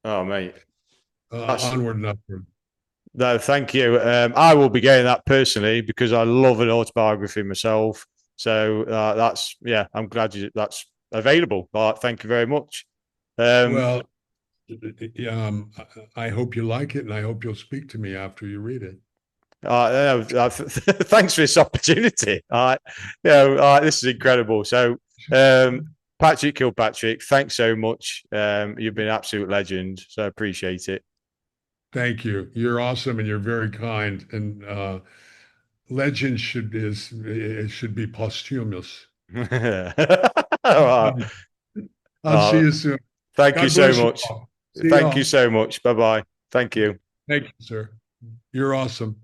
Oh, mate. That's onward and upward. No, thank you. I will be getting that personally because I love an autobiography myself. So that's I'm glad that's available. Thank you very much. Well, I hope you like it, and I hope you'll speak to me after you read it. Thanks for this opportunity. This is incredible. So, Patrick Kilpatrick, thanks so much. You've been an absolute legend. So I appreciate it. Thank you. You're awesome, and you're very kind. And legend should be posthumous. I'll see you soon. Thank you so much. Thank you all. so much. Bye bye. Thank you. Thank you, sir. You're awesome.